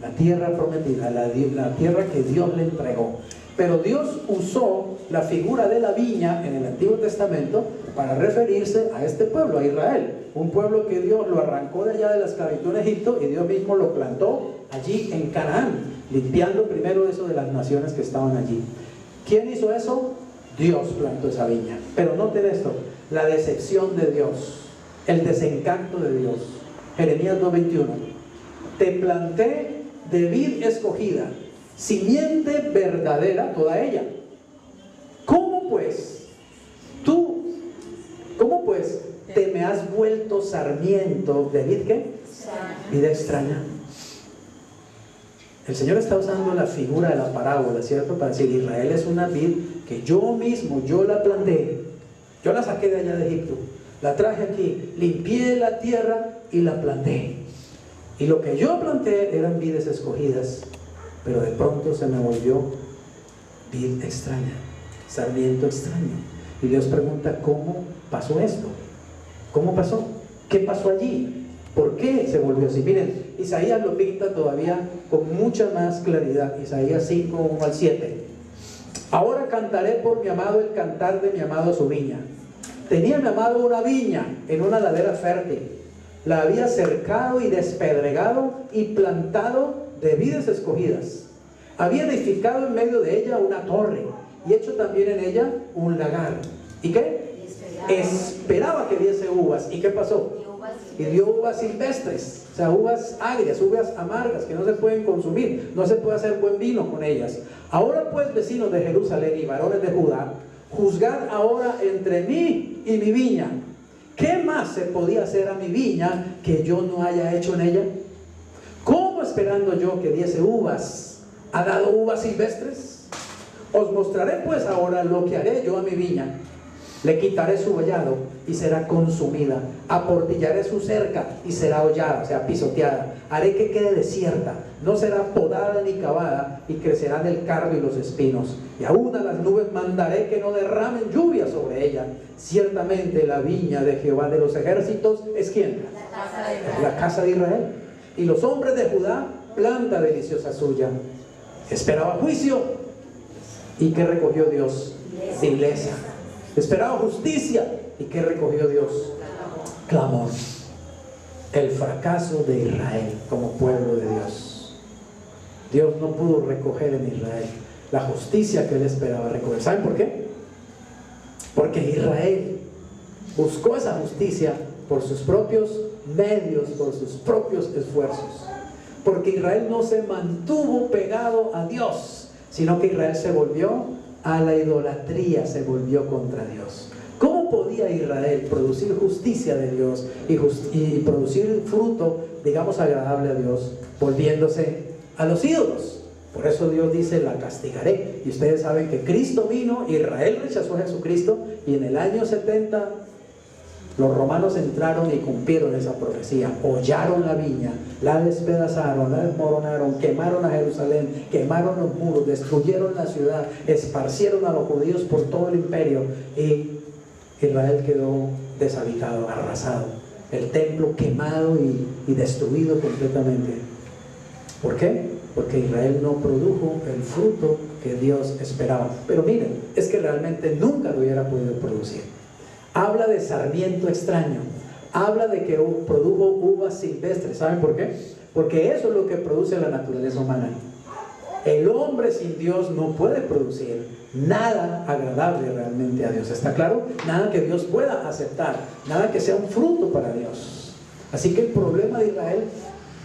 la tierra prometida, la tierra que Dios le entregó. Pero Dios usó la figura de la viña en el Antiguo Testamento para referirse a este pueblo, a Israel. Un pueblo que Dios lo arrancó de allá de la esclavitud en Egipto y Dios mismo lo plantó allí en Canaán, limpiando primero eso de las naciones que estaban allí. ¿Quién hizo eso? Dios plantó esa viña. Pero noten esto, la decepción de Dios, el desencanto de Dios. Jeremías 2:21. Te planté de vid escogida, simiente verdadera toda ella. ¿Cómo pues te me has vuelto sarmiento de vid qué? Vida extraña. El Señor está usando la figura de la parábola, ¿cierto? Para decir, Israel es una vid que yo la planté, yo la saqué de allá de Egipto, la traje aquí, limpié la tierra y la planté. Y lo que yo planté eran vides escogidas, pero de pronto se me volvió vid extraña, sarmiento extraño. Y Dios pregunta, ¿cómo pasó esto? ¿Cómo pasó? ¿Qué pasó allí? ¿Por qué se volvió así? Miren, Isaías lo pinta todavía con mucha más claridad. Isaías 5, 1 al 7. Ahora cantaré por mi amado el cantar de mi amado a su viña. Tenía mi amado una viña en una ladera fértil. La había cercado y despedregado y plantado de vides escogidas. Había edificado en medio de ella una torre y hecho también en ella un lagar. ¿Y qué? Esperaba que diese uvas. ¿Y qué pasó? Y dio uvas silvestres, o sea, uvas agrias, uvas amargas que no se pueden consumir, no se puede hacer buen vino con ellas. Ahora pues, vecinos de Jerusalén y varones de Judá, juzgad ahora entre mí y mi viña. ¿Qué más se podía hacer a mi viña que yo no haya hecho en ella? ¿Cómo esperando yo que diese uvas, ha dado uvas silvestres? Os mostraré pues ahora lo que haré yo a mi viña. Le quitaré su vallado y será consumida. Aportillaré su cerca y será hollada, o sea, pisoteada. Haré que quede desierta, no será podada ni cavada, y crecerán el cardo y los espinos. Y aún a las nubes mandaré que no derramen lluvia sobre ella. Ciertamente la viña de Jehová de los ejércitos es ¿quién? La casa de Israel. Y los hombres de Judá, planta deliciosa suya. Esperaba juicio. ¿Y qué recogió Dios? Vileza. Esperaba justicia. ¿Y qué recogió Dios? Clamor. El fracaso de Israel como pueblo de Dios. Dios no pudo recoger en Israel la justicia que él esperaba recoger. ¿Saben por qué? Porque Israel buscó esa justicia por sus propios medios, por sus propios esfuerzos. Porque Israel no se mantuvo pegado a Dios, sino que Israel se volvió a la idolatría, se volvió contra Dios. ¿Cómo podía Israel producir justicia de Dios y producir fruto, digamos, agradable a Dios, volviéndose a los ídolos? Por eso Dios dice, la castigaré. Y ustedes saben que Cristo vino, Israel rechazó a Jesucristo, y en el año 70 los romanos entraron y cumplieron esa profecía. Hollaron la viña, la despedazaron, la desmoronaron, quemaron a Jerusalén, quemaron los muros, destruyeron la ciudad, esparcieron a los judíos por todo el imperio, y Israel quedó deshabitado, arrasado, el templo quemado y destruido completamente. ¿Por qué? Porque Israel no produjo el fruto que Dios esperaba. Pero miren, es que realmente nunca lo hubiera podido producir. Habla de sarmiento extraño, habla de que produjo uvas silvestres. ¿Saben por qué? Porque eso es lo que produce la naturaleza humana. El hombre sin Dios no puede producir nada agradable realmente a Dios. ¿Está claro? Nada que Dios pueda aceptar, nada que sea un fruto para Dios. Así que el problema de Israel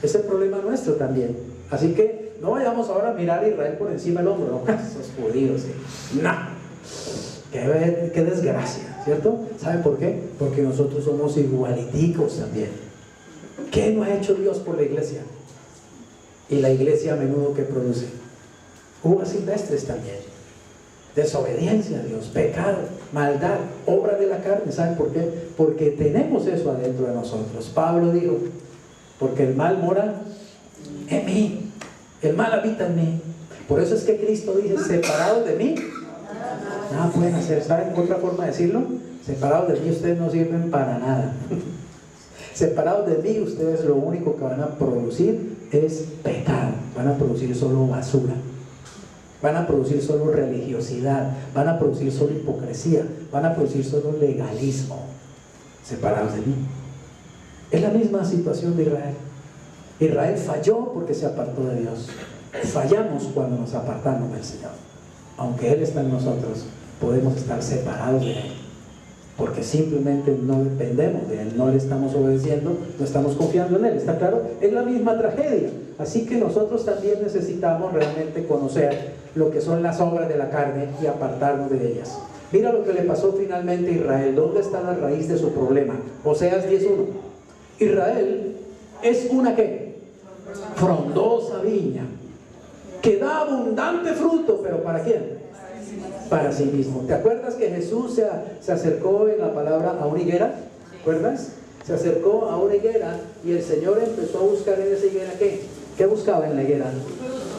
es el problema nuestro también. Así que no vayamos ahora a mirar a Israel por encima del hombro. No, esos judíos, ¿sí? No. Qué desgracia, ¿cierto? ¿Saben por qué? Porque nosotros somos igualiticos también. ¿Qué no ha hecho Dios por la iglesia? Y la iglesia a menudo que produce uvas silvestres también, desobediencia a Dios, pecado, maldad, obra de la carne. ¿Saben por qué? Porque tenemos eso adentro de nosotros. Pablo dijo, porque el mal mora en mí, el mal habita en mí. Por eso es que Cristo dice, separados de mí nada pueden hacer. ¿Saben otra forma de decirlo? Separados de mí ustedes no sirven para nada. Separados de mí ustedes lo único que van a producir es pecado, van a producir solo basura, van a producir solo religiosidad, van a producir solo hipocresía, van a producir solo legalismo. Separados de mí. Es la misma situación de Israel. Israel falló porque se apartó de Dios. Fallamos cuando nos apartamos del Señor. Aunque Él está en nosotros, podemos estar separados de Él, porque simplemente no dependemos de Él, no le estamos obedeciendo, no estamos confiando en Él. ¿Está claro? Es la misma tragedia. Así que nosotros también necesitamos realmente conocer lo que son las obras de la carne y apartarnos de ellas. Mira lo que le pasó finalmente a Israel. ¿Dónde está la raíz de su problema? Oseas 10:1. Israel es una ¿qué? Frondosa viña que da abundante fruto, pero ¿para quién? Para sí mismo. ¿Te acuerdas que Jesús se acercó en la palabra a una higuera? ¿Recuerdas? Se acercó a una higuera y el Señor empezó a buscar en esa higuera ¿qué? ¿Qué buscaba en la higuera?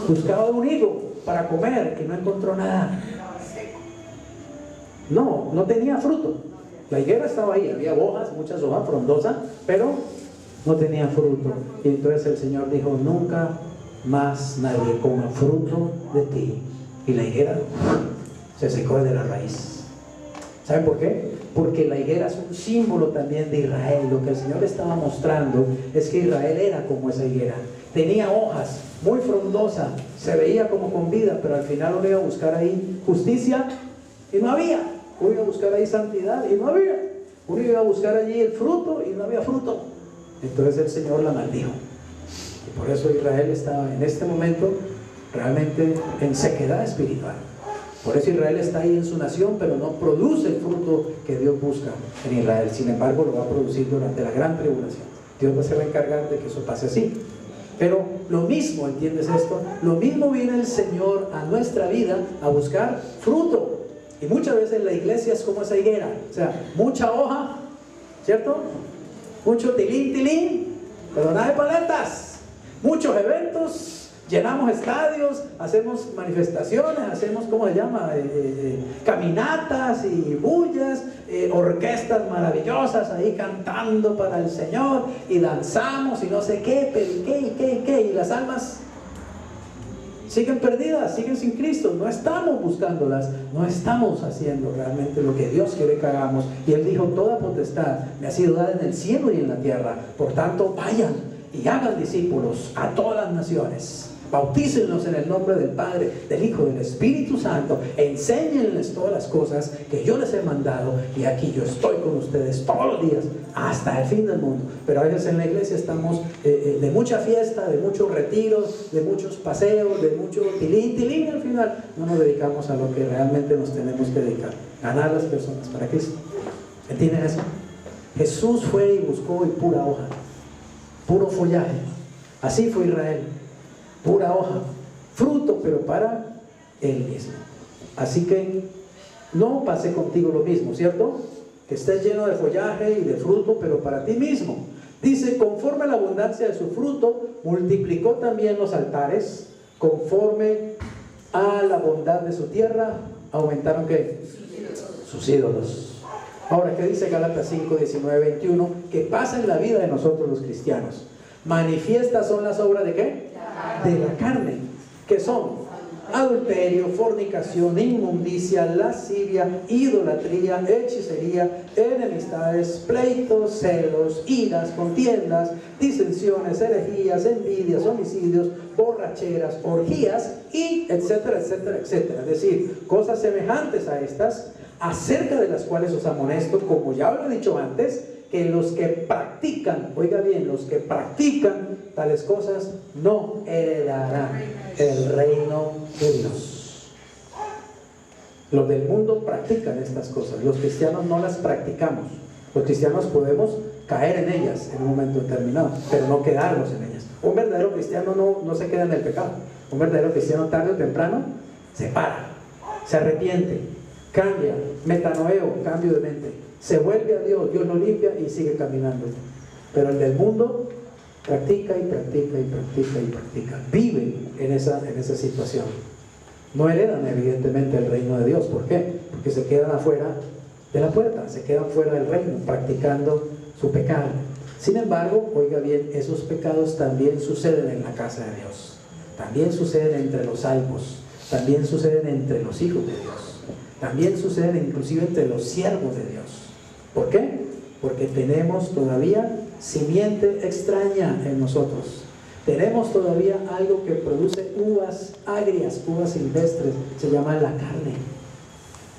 Buscaba un higo para comer y no encontró nada. No tenía fruto. La higuera estaba ahí, había hojas, muchas hojas frondosas, pero no tenía fruto. Y entonces el Señor dijo, nunca más nadie coma fruto de ti. Y la higuera se secó de la raíz. ¿Saben por qué? Porque la higuera es un símbolo también de Israel. Lo que el Señor estaba mostrando es que Israel era como esa higuera. Tenía hojas, muy frondosa, se veía como con vida, pero al final uno iba a buscar ahí justicia y no había. Uno iba a buscar ahí santidad y no había. Uno iba a buscar allí el fruto y no había fruto. Entonces el Señor la maldijo. Y por eso Israel estaba en este momento realmente en sequedad espiritual. Por eso Israel está ahí en su nación, pero no produce el fruto que Dios busca en Israel. Sin embargo, lo va a producir durante la gran tribulación. Dios va a ser encargado de que eso pase así. Pero lo mismo, ¿entiendes esto? Lo mismo viene el Señor a nuestra vida a buscar fruto. Y muchas veces la iglesia es como esa higuera. O sea, mucha hoja, ¿cierto? Mucho tilín, pero nada de paletas. Muchos eventos. Llenamos estadios, hacemos manifestaciones, hacemos, ¿cómo se llama? Caminatas y bullas, orquestas maravillosas ahí cantando para el Señor y danzamos y no sé qué, pero ¿qué? Y las almas siguen perdidas, siguen sin Cristo. No estamos buscándolas, no estamos haciendo realmente lo que Dios quiere que hagamos. Y Él dijo, toda potestad me ha sido dada en el cielo y en la tierra. Por tanto, vayan y hagan discípulos a todas las naciones. Bautícenlos en el nombre del Padre, del Hijo, del Espíritu Santo. Enséñenles todas las cosas que yo les he mandado. Y aquí yo estoy con ustedes todos los días hasta el fin del mundo. Pero a veces en la iglesia estamos de mucha fiesta, de muchos retiros, de muchos paseos, de mucho tilín. Y al final no nos dedicamos a lo que realmente nos tenemos que dedicar: ganar las personas para Cristo. ¿Entienden eso? Jesús fue y buscó y pura hoja, puro follaje. Así fue Israel. Pura hoja, fruto, pero para Él mismo. Así que no pase contigo lo mismo, ¿cierto? Que estés lleno de follaje y de fruto, pero para ti mismo. Dice, conforme a la abundancia de su fruto, multiplicó también los altares. Conforme a la bondad de su tierra, aumentaron ¿qué? Sus ídolos. Ahora, ¿qué dice Gálatas 5, 19, 21? Que pasa en la vida de nosotros los cristianos. Manifiestas son las obras ¿de qué? De la carne, que son adulterio, fornicación, inmundicia, lascivia, idolatría, hechicería, enemistades, pleitos, celos, iras, contiendas, disensiones, herejías, envidias, homicidios, borracheras, orgías y etcétera, etcétera, etcétera. Es decir, cosas semejantes a estas, acerca de las cuales os amonesto, como ya lo he dicho antes, que los que practican, oiga bien, los que practican tales cosas no heredarán el reino de Dios. Los del mundo practican estas cosas, los cristianos no las practicamos. Los cristianos podemos caer en ellas en un momento determinado, pero no quedarnos en ellas. Un verdadero cristiano no se queda en el pecado. Un verdadero cristiano tarde o temprano se para, se arrepiente, cambia, metanoeo, cambio de mente, se vuelve a Dios, Dios lo limpia y sigue caminando. Pero el del mundo practica y practica y practica y practica, vive en esa situación. No heredan evidentemente el reino de Dios. ¿Por qué? Porque se quedan afuera de la puerta, se quedan fuera del reino, practicando su pecado. Sin embargo, oiga bien, esos pecados también suceden en la casa de Dios, también suceden entre los salvos, también suceden entre los hijos de Dios, también suceden inclusive entre los siervos de Dios. ¿Por qué? Porque tenemos todavía simiente extraña en nosotros. Tenemos todavía algo que produce uvas agrias, uvas silvestres, se llama la carne.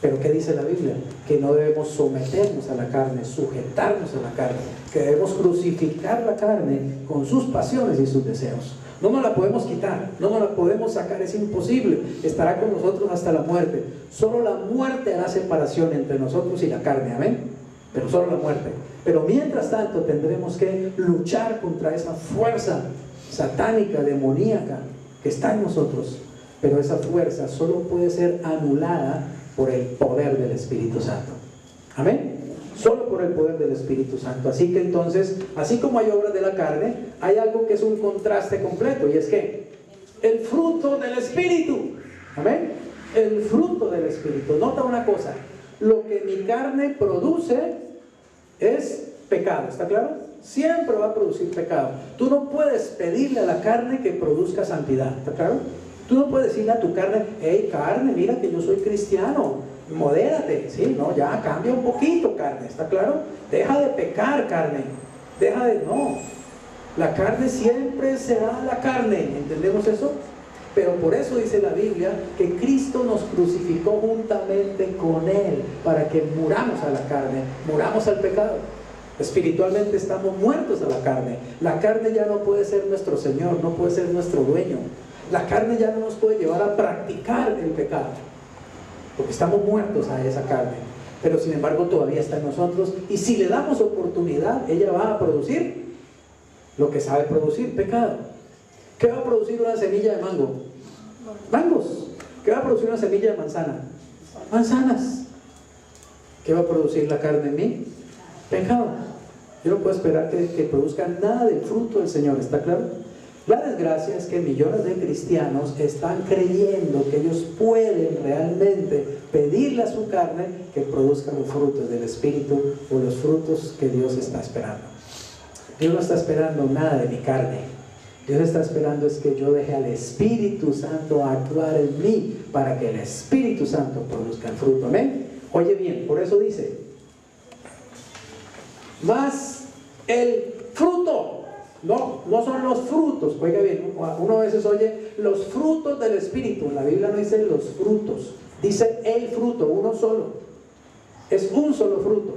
Pero ¿qué dice la Biblia? Que no debemos someternos a la carne, sujetarnos a la carne, que debemos crucificar la carne con sus pasiones y sus deseos. No nos la podemos quitar, no nos la podemos sacar, es imposible. Estará con nosotros hasta la muerte. Solo la muerte hará separación entre nosotros y la carne, amén. Pero solo la muerte. Pero mientras tanto tendremos que luchar contra esa fuerza satánica, demoníaca que está en nosotros. Pero esa fuerza solo puede ser anulada por el poder del Espíritu Santo. Amén. Solo por el poder del Espíritu Santo. Así que entonces, así como hay obras de la carne, hay algo que es un contraste completo, y es que el fruto del Espíritu. Amén. El fruto del Espíritu. Nota una cosa: lo que mi carne produce es pecado, ¿está claro? Siempre va a producir pecado. Tú no puedes pedirle a la carne que produzca santidad, ¿está claro? Tú no puedes decirle a tu carne: hey carne, mira que yo soy cristiano, modérate, ¿sí? No, ya cambia un poquito, carne, ¿está claro? Deja de pecar, carne, deja de... No, la carne siempre será la carne, ¿entendemos eso? Pero por eso dice la Biblia que Cristo nos crucificó juntamente con Él, para que muramos a la carne, muramos al pecado. Espiritualmente estamos muertos a la carne. La carne ya no puede ser nuestro Señor, no puede ser nuestro dueño. La carne ya no nos puede llevar a practicar el pecado, porque estamos muertos a esa carne. Pero sin embargo todavía está en nosotros, y si le damos oportunidad, ella va a producir lo que sabe producir: pecado. ¿Qué va a producir una semilla de mango? Mangos. ¿Qué va a producir una semilla de manzana? Manzanas. ¿Qué va a producir la carne en mí? Pecado. Yo no puedo esperar que produzca nada del fruto del Señor, ¿está claro? La desgracia es que millones de cristianos están creyendo que ellos pueden realmente pedirle a su carne que produzca los frutos del Espíritu, o los frutos que Dios está esperando. Dios no está esperando nada de mi carne. Dios está esperando es que yo deje al Espíritu Santo actuar en mí, para que el Espíritu Santo produzca el fruto. Amén. Oye bien, por eso dice: más el fruto. No son los frutos. Oiga bien, uno a veces oye los frutos del Espíritu. En la Biblia no dice los frutos, dice el fruto, uno solo. Es un solo fruto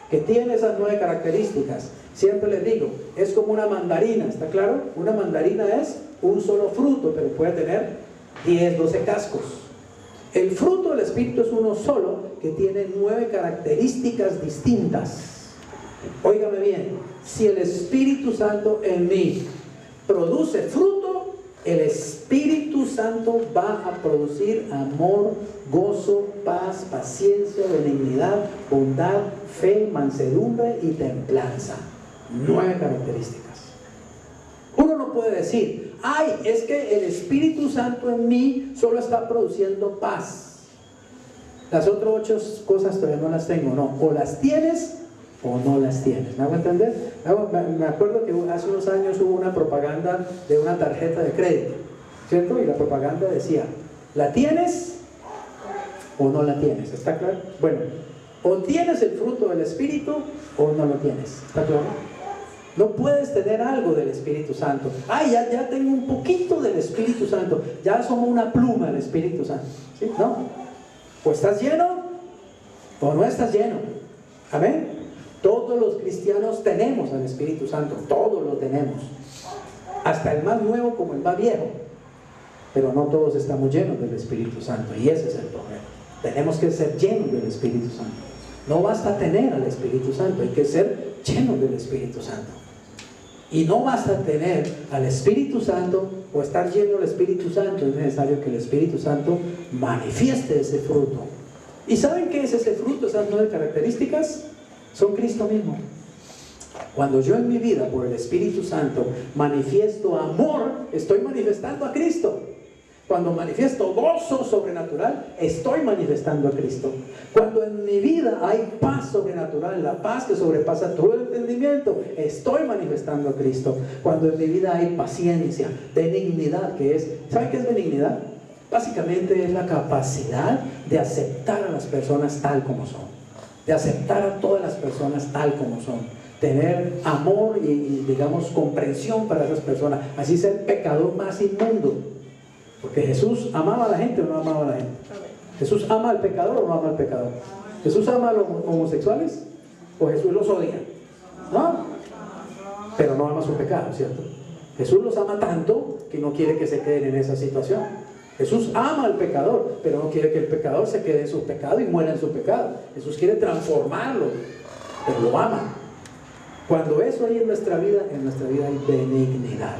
que tiene esas 9 características. Siempre les digo, es como una mandarina, ¿está claro? Una mandarina es un solo fruto, pero puede tener 10, 12 cascos. El fruto del Espíritu es uno solo, que tiene 9 características distintas. Óigame bien, si el Espíritu Santo en mí produce fruto, el Espíritu Santo va a producir amor, gozo, paz, paciencia, benignidad, bondad, fe, mansedumbre y templanza. 9 características. Uno no puede decir: ay, es que el Espíritu Santo en mí solo está produciendo paz, las otras 8 cosas todavía no las tengo. No, o las tienes o no las tienes. ¿Me hago entender? Me acuerdo que hace unos años hubo una propaganda de una tarjeta de crédito, ¿cierto? Y la propaganda decía: ¿la tienes o no la tienes? ¿Está claro? Bueno, o tienes el fruto del Espíritu o no lo tienes. ¿Está claro? No puedes tener algo del Espíritu Santo. Ay, ya tengo un poquito del Espíritu Santo, ya somos una pluma del Espíritu Santo, ¿sí? No, o estás lleno o no estás lleno. Amén. Todos los cristianos tenemos al Espíritu Santo, todos lo tenemos, hasta el más nuevo como el más viejo. Pero no todos estamos llenos del Espíritu Santo, y ese es el problema. Tenemos que ser llenos del Espíritu Santo. No basta tener al Espíritu Santo, hay que ser llenos del Espíritu Santo. Y no basta tener al Espíritu Santo o estar lleno del Espíritu Santo, es necesario que el Espíritu Santo manifieste ese fruto. ¿Y saben qué es ese fruto? Esas 9 características son Cristo mismo. Cuando yo en mi vida, por el Espíritu Santo, manifiesto amor, estoy manifestando a Cristo. Cuando manifiesto gozo sobrenatural, estoy manifestando a Cristo. Cuando en mi vida hay paz sobrenatural, la paz que sobrepasa todo el entendimiento, estoy manifestando a Cristo. Cuando en mi vida hay paciencia, benignidad, que es, ¿saben qué es benignidad? Básicamente es la capacidad de aceptar a las personas tal como son, de aceptar a todas las personas tal como son, tener amor y digamos comprensión para esas personas, así sea el pecador más inmundo. Porque Jesús amaba a la gente o no amaba a la gente. ¿Jesús ama al pecador o no ama al pecador? ¿Jesús ama a los homosexuales o Jesús los odia? No, pero no ama su pecado, ¿cierto? Jesús los ama tanto que no quiere que se queden en esa situación. Jesús ama al pecador, pero no quiere que el pecador se quede en su pecado y muera en su pecado. Jesús quiere transformarlo, pero lo ama. Cuando eso hay en nuestra vida hay benignidad.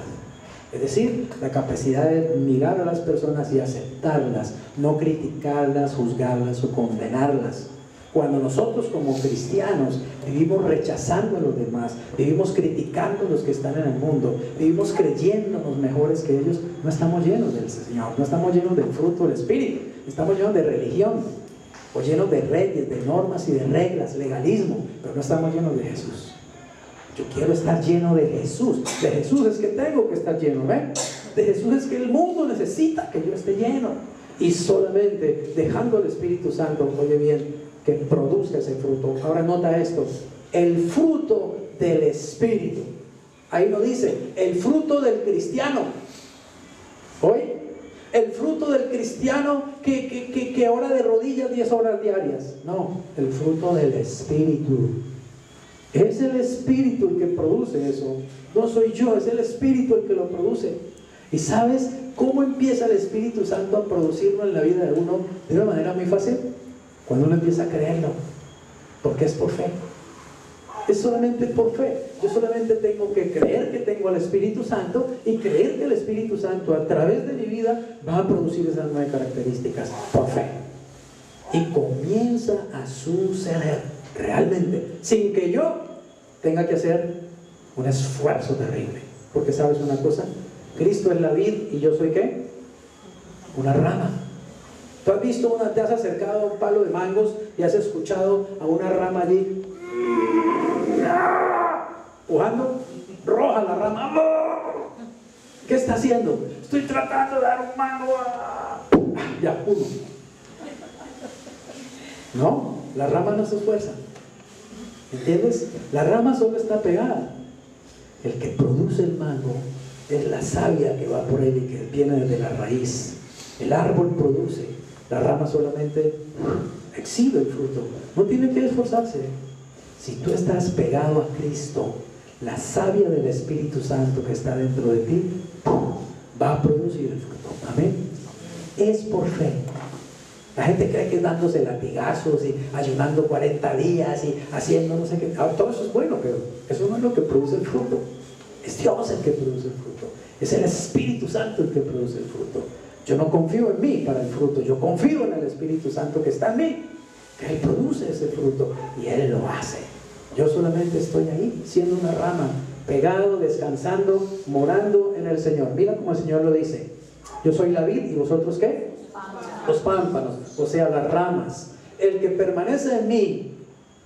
Es decir, la capacidad de mirar a las personas y aceptarlas, no criticarlas, juzgarlas o condenarlas. Cuando nosotros como cristianos vivimos rechazando a los demás, vivimos criticando a los que están en el mundo, vivimos creyéndonos mejores que ellos, no estamos llenos del Señor, no estamos llenos del fruto del Espíritu, estamos llenos de religión, o llenos de leyes, de normas y de reglas, legalismo, pero no estamos llenos de Jesús. Yo quiero estar lleno de Jesús. De Jesús es que tengo que estar lleno, ¿ven? De Jesús es que el mundo necesita que yo esté lleno. Y solamente dejando al Espíritu Santo, oye bien, que produzca ese fruto. Ahora nota esto, el fruto del Espíritu. Ahí lo dice, el fruto del cristiano. Hoy, el fruto del cristiano que ora de rodillas 10 horas diarias. No, el fruto del Espíritu. Es el Espíritu el que produce eso. No soy yo, es el Espíritu el que lo produce. ¿Y sabes cómo empieza el Espíritu Santo a producirlo en la vida de uno? De una manera muy fácil. Cuando uno empieza a creerlo. Porque es por fe. Es solamente por fe. Yo solamente tengo que creer que tengo al Espíritu Santo y creer que el Espíritu Santo a través de mi vida va a producir esas 9 características por fe. Y comienza a suceder. Realmente, sin que yo tenga que hacer un esfuerzo terrible. Porque ¿sabes una cosa? Cristo es la vid y yo soy ¿qué? Una rama. ¿Tú has visto te has acercado a un palo de mangos y has escuchado a una rama allí pujando? Roja la rama. ¿Qué está haciendo? Estoy tratando de dar un mango ya, uno. No, la rama no se esfuerza. ¿Entiendes? La rama solo está pegada. El que produce el mango es la savia que va por él y que viene desde la raíz. El árbol produce, la rama solamente exhibe el fruto. No tiene que esforzarse. Si tú estás pegado a Cristo, la savia del Espíritu Santo que está dentro de ti va a producir el fruto. Amén. Es por fe. La gente cree que es dándose latigazos y ayunando 40 días y haciendo no sé qué. Todo eso es bueno, pero eso no es lo que produce el fruto. Es Dios el que produce el fruto. Es el Espíritu Santo el que produce el fruto. Yo no confío en mí para el fruto. Yo confío en el Espíritu Santo que está en mí, que Él produce ese fruto y Él lo hace. Yo solamente estoy ahí, siendo una rama, pegado, descansando, morando en el Señor. Mira cómo el Señor lo dice. Yo soy la vid y vosotros ¿qué? Los pámpanos, o sea, las ramas. El que permanece en mí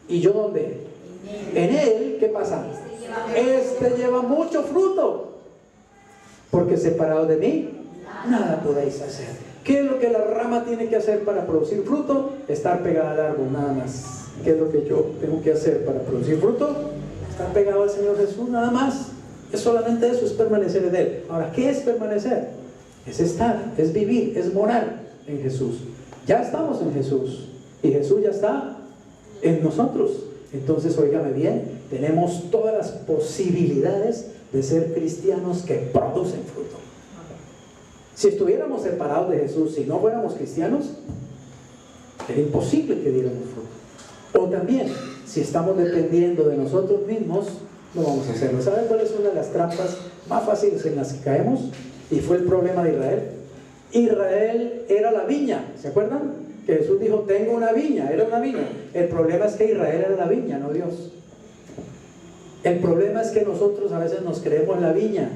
y yo ¿dónde? En él, ¿qué pasa? Este lleva mucho fruto, porque separado de mí nada podéis hacer. ¿Qué es lo que la rama tiene que hacer para producir fruto? Estar pegada al árbol, nada más. ¿Qué es lo que yo tengo que hacer para producir fruto? Estar pegado al Señor Jesús, nada más. Es solamente eso, es permanecer en Él. Ahora, ¿qué es permanecer? Es estar, es vivir, es morar en Jesús. Ya estamos en Jesús y Jesús ya está en nosotros. Entonces, óigame bien, tenemos todas las posibilidades de ser cristianos que producen fruto. Si estuviéramos separados de Jesús, si no fuéramos cristianos, era imposible que diéramos fruto. O también, si estamos dependiendo de nosotros mismos, no vamos a hacerlo. ¿Saben cuál es una de las trampas más fáciles en las que caemos? Y fue el problema de Israel. Israel era la viña, ¿se acuerdan? Que Jesús dijo, tengo una viña, era una viña. El problema es que Israel era la viña, no Dios. El problema es que nosotros a veces nos creemos la viña.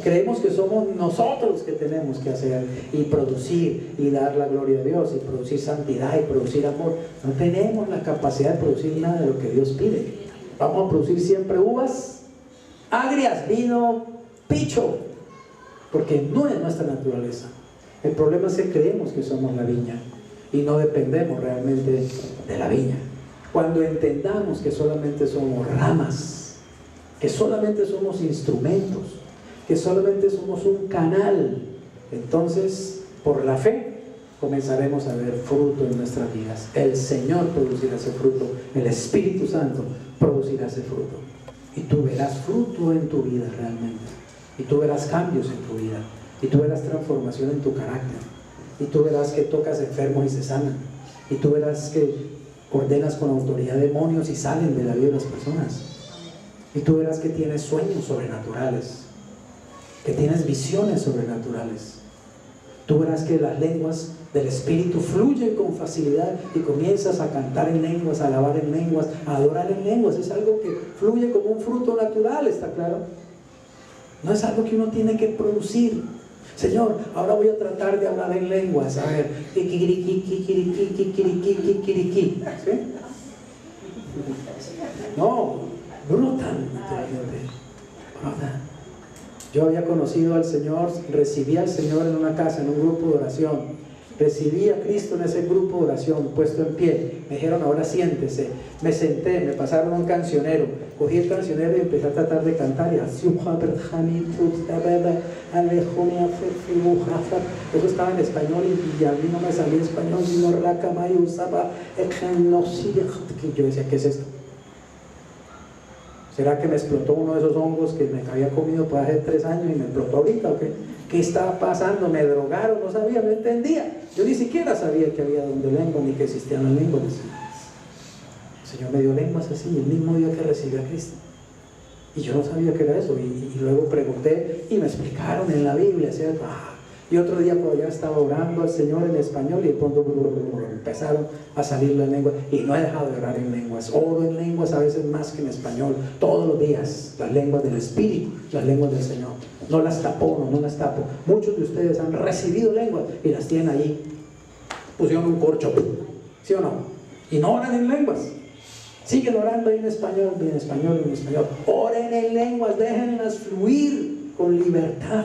Creemos que somos nosotros que tenemos que hacer y producir y dar la gloria a Dios y producir santidad y producir amor. No tenemos la capacidad de producir nada de lo que Dios pide. Vamos a producir siempre uvas agrias, vino, picho, porque no es nuestra naturaleza. El problema es que creemos que somos la viña y no dependemos realmente de la viña. Cuando entendamos que solamente somos ramas, que solamente somos instrumentos, que solamente somos un canal, entonces por la fe comenzaremos a ver fruto en nuestras vidas. El Señor producirá ese fruto, el Espíritu Santo producirá ese fruto, y tú verás fruto en tu vida realmente, y tú verás cambios en tu vida, y tú verás transformación en tu carácter, y tú verás que tocas enfermos y se sanan, y tú verás que ordenas con autoridad demonios y salen de la vida de las personas, y tú verás que tienes sueños sobrenaturales, que tienes visiones sobrenaturales. Tú verás que las lenguas del Espíritu fluyen con facilidad y comienzas a cantar en lenguas, a alabar en lenguas, a adorar en lenguas. Es algo que fluye como un fruto natural, ¿está claro? No es algo que uno tiene que producir. Señor, ahora voy a tratar de hablar en lenguas. A ver, ¿sí? No, brotan. Yo había conocido al Señor, recibí al Señor en una casa, en un grupo de oración. Recibí a Cristo en ese grupo de oración, puesto en pie. Me dijeron, ahora siéntese. Me senté, me pasaron un cancionero. Cogí el cancionero y empecé a tratar de cantar. Eso estaba en español y a mí no me salía español, sino Racamay usaba el. Yo decía, ¿qué es esto? ¿Será que me explotó uno de esos hongos que me había comido por hace 3 años y me explotó ahorita o qué? ¿Qué estaba pasando? ¿Me drogaron? No sabía, no entendía. Yo ni siquiera sabía que había don de lengua ni que existían las lenguas. El Señor me dio lenguas así el mismo día que recibí a Cristo. Y yo no sabía qué era eso. Y luego pregunté y me explicaron en la Biblia, ¿cierto? Y otro día por allá estaba orando al Señor en español y de pronto empezaron a salir las lenguas. Y no he dejado de orar en lenguas. Oro en lenguas a veces más que en español. Todos los días. Las lenguas del Espíritu, las lenguas del Señor. No las tapo, no las tapo. Muchos de ustedes han recibido lenguas y las tienen ahí. Pusieron un corcho. ¿Sí o no? Y no oran en lenguas. Siguen orando ahí en español, en español, en español. Oren en lenguas, déjenlas fluir con libertad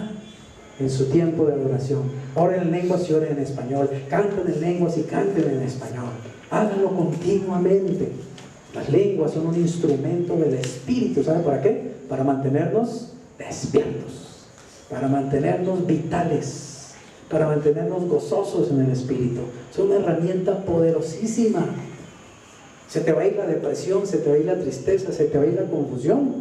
en su tiempo de adoración. Oren en lenguas y oren en español. Canten en lenguas y canten en español. Háganlo continuamente. Las lenguas son un instrumento del Espíritu. ¿Sabe para qué? Para mantenernos despiertos, para mantenernos vitales, para mantenernos gozosos en el Espíritu. Es una herramienta poderosísima. Se te va a ir la depresión, se te va a ir la tristeza, se te va a ir la confusión,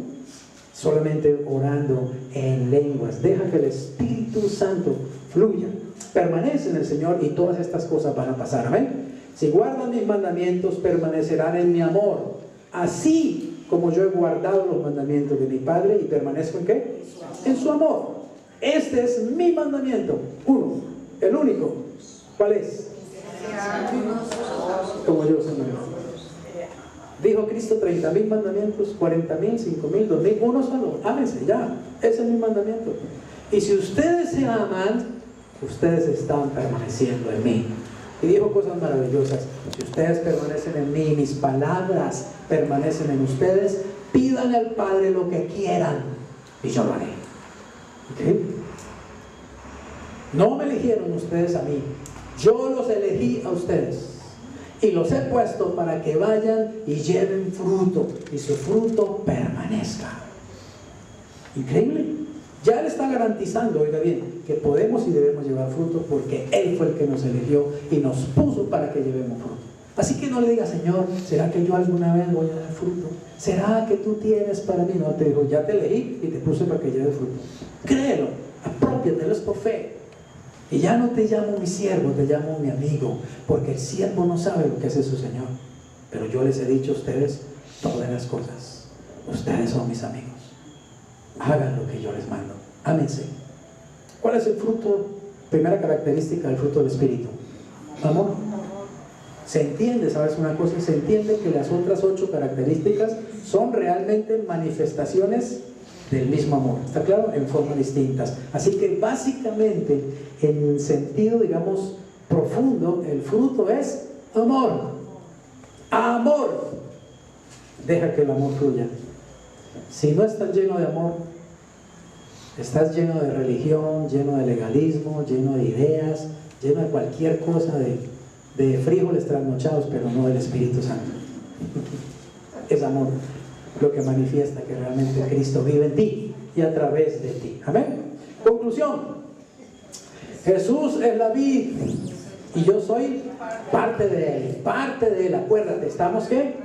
solamente orando en lenguas. Deja que el Espíritu Santo fluya, permanece en el Señor y todas estas cosas van a pasar. Amén. Si guardan mis mandamientos, permanecerán en mi amor, así como yo he guardado los mandamientos de mi Padre y permanezco en ¿qué? En su amor. Este es mi mandamiento, uno, el único. ¿Cuál es? Como yo soy. Dijo Cristo 30,000 mandamientos, 40,000, 5,000, 2,000, uno solo. Ámense ya, ese es mi mandamiento. Y si ustedes se aman, ustedes están permaneciendo en mí. Y dijo cosas maravillosas. Si ustedes permanecen en mí, mis palabras permanecen en ustedes, pidan al Padre lo que quieran y yo lo haré. ¿Okay? No me eligieron ustedes a mí, yo los elegí a ustedes y los he puesto para que vayan y lleven fruto y su fruto permanezca. Increíble. Ya Él está garantizando, oiga bien, que podemos y debemos llevar fruto porque Él fue el que nos eligió y nos puso para que llevemos fruto. Así que no le diga, Señor, ¿será que yo alguna vez voy a dar fruto? ¿Será que tú tienes para mí? No, te digo, ya te elegí y te puse para que lleves fruto. Créelo, apropiatelo, es por fe. Y ya no te llamo mi siervo, te llamo mi amigo, porque el siervo no sabe lo que hace su Señor, pero yo les he dicho a ustedes todas las cosas. Ustedes son mis amigos. Hagan lo que yo les mando. Ámense. ¿Cuál es el fruto? Primera característica del fruto del Espíritu: amor. Se entiende, ¿sabes una cosa? Se entiende que las otras 8 características son realmente manifestaciones del mismo amor. ¿Está claro? En formas distintas. Así que básicamente, en sentido, digamos, profundo, el fruto es amor. Amor. Deja que el amor fluya. Si no estás lleno de amor, estás lleno de religión, lleno de legalismo, lleno de ideas, lleno de cualquier cosa, de frijoles trasnochados, pero no del Espíritu Santo. Es amor lo que manifiesta que realmente Cristo vive en ti y a través de ti. Amén. Conclusión: Jesús es la vid y yo soy parte de Él. Parte de Él. Acuérdate, estamos ¿qué?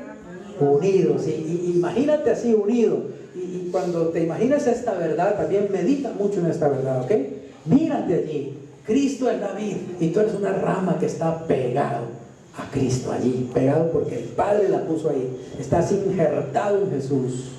Unidos. Y imagínate así, unido. Y cuando te imaginas esta verdad, también medita mucho en esta verdad, ¿ok? Mírate allí. Cristo es la vid y tú eres una rama que está pegado a Cristo allí, pegado porque el Padre la puso ahí. Estás injertado en Jesús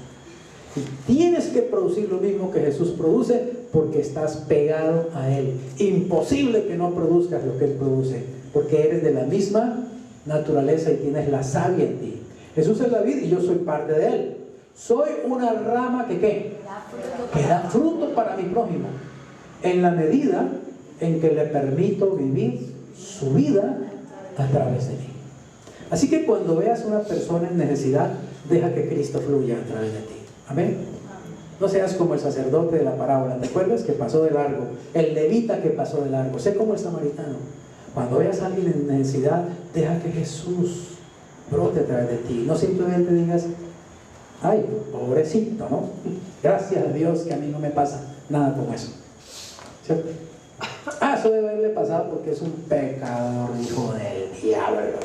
y tienes que producir lo mismo que Jesús produce porque estás pegado a Él. Imposible que no produzcas lo que Él produce porque eres de la misma naturaleza y tienes la savia en ti. Jesús es la vid y yo soy parte de Él. Soy una rama que ¿qué? Que da fruto para mi prójimo en la medida en que le permito vivir su vida a través de mí. Así que cuando veas una persona en necesidad, deja que Cristo fluya a través de ti. Amén. No seas como el sacerdote de la parábola. ¿Te acuerdas? Que pasó de largo. El levita que pasó de largo. Sé como el samaritano. Cuando veas a alguien en necesidad, deja que Jesús brote a través de ti. No simplemente digas: ay, pobrecito, ¿no? Gracias a Dios que a mí no me pasa nada como eso. ¿Cierto? Eso debe haberle pasado porque es un pecador, hijo del diablo,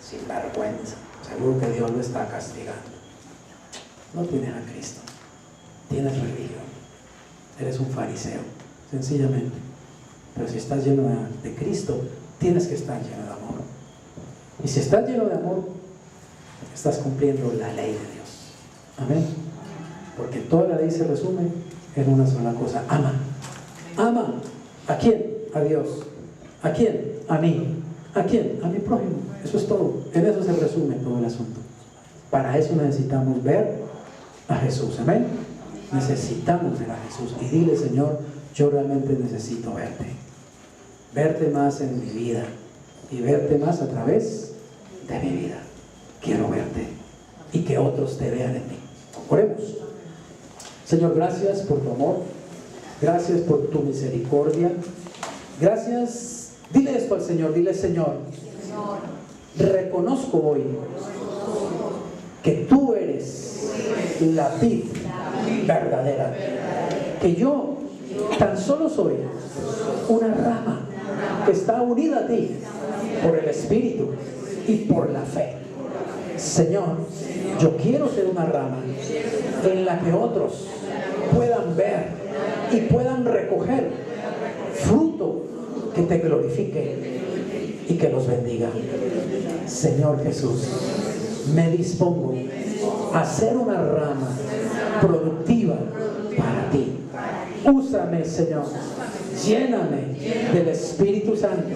sin vergüenza. Seguro que Dios lo está castigando. No tienes a Cristo, tienes religión, eres un fariseo, sencillamente. Pero si estás lleno de Cristo, tienes que estar lleno de amor. Y si estás lleno de amor, estás cumpliendo la ley de Dios. Amén. Porque toda la ley se resume en una sola cosa: ama. Ama. ¿A quién? A Dios. ¿A quién? A mí. ¿A quién? A mi prójimo. Eso es todo. En eso se resume todo el asunto. Para eso necesitamos ver a Jesús. Amén. Necesitamos ver a Jesús. Y dile: Señor, yo realmente necesito verte. Verte más en mi vida. Y verte más a través de mi vida. Quiero verte. Y que otros te vean en mí. Oremos. Señor, gracias por tu amor. Gracias por tu misericordia. Gracias. Dile esto al Señor. Dile: Señor, reconozco hoy que tú eres la vid verdadera, que yo tan solo soy una rama que está unida a ti por el Espíritu y por la fe. Señor, yo quiero ser una rama en la que otros puedan ver y puedan recoger fruto que te glorifique y que los bendiga. Señor Jesús, me dispongo a ser una rama productiva para ti. Úsame, Señor, lléname del Espíritu Santo.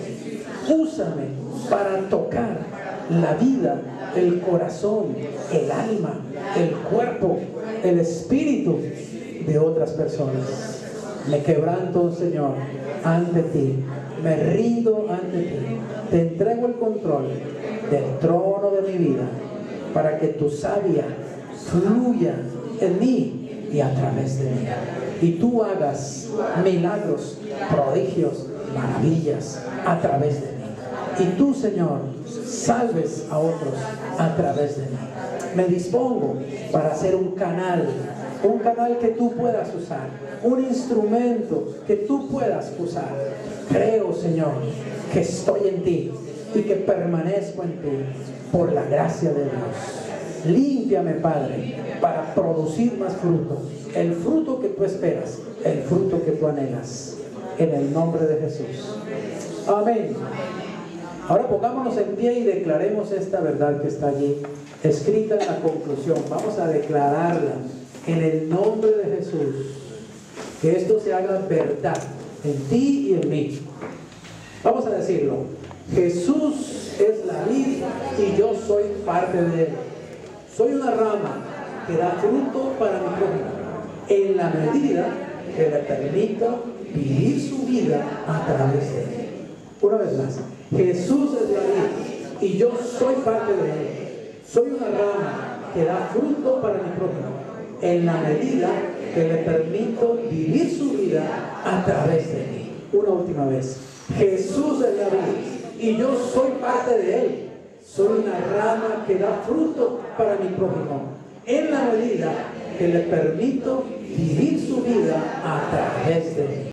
Úsame para tocar la vida, el corazón, el alma, el cuerpo, el espíritu de otras personas. Me quebranto, Señor, ante ti. Me rindo ante ti. Te entrego el control del trono de mi vida para que tu savia fluya en mí y a través de mí. Y tú hagas milagros, prodigios, maravillas a través de mí. Y tú, Señor, salves a otros a través de mí. Me dispongo para ser un canal que tú puedas usar, un instrumento que tú puedas usar. Creo, Señor, que estoy en ti y que permanezco en ti por la gracia de Dios. Límpiame, Padre, para producir más fruto, el fruto que tú esperas, el fruto que tú anhelas, en el nombre de Jesús. Amén. Ahora pongámonos en pie y declaremos esta verdad que está allí, escrita en la conclusión. Vamos a declararla en el nombre de Jesús. Que esto se haga verdad en ti y en mí. Vamos a decirlo. Jesús es la vid y yo soy parte de él. Soy una rama que da fruto para mi prójimo, en la medida que le permita vivir su vida a través de él. Una vez más, Jesús es la vid y yo soy parte de él. Soy una rama que da fruto para mi prójimo, en la medida que le permito vivir su vida a través de mí. Una última vez, Jesús es la vid y yo soy parte de él. Soy una rama que da fruto para mi prójimo, en la medida que le permito vivir su vida a través de mí.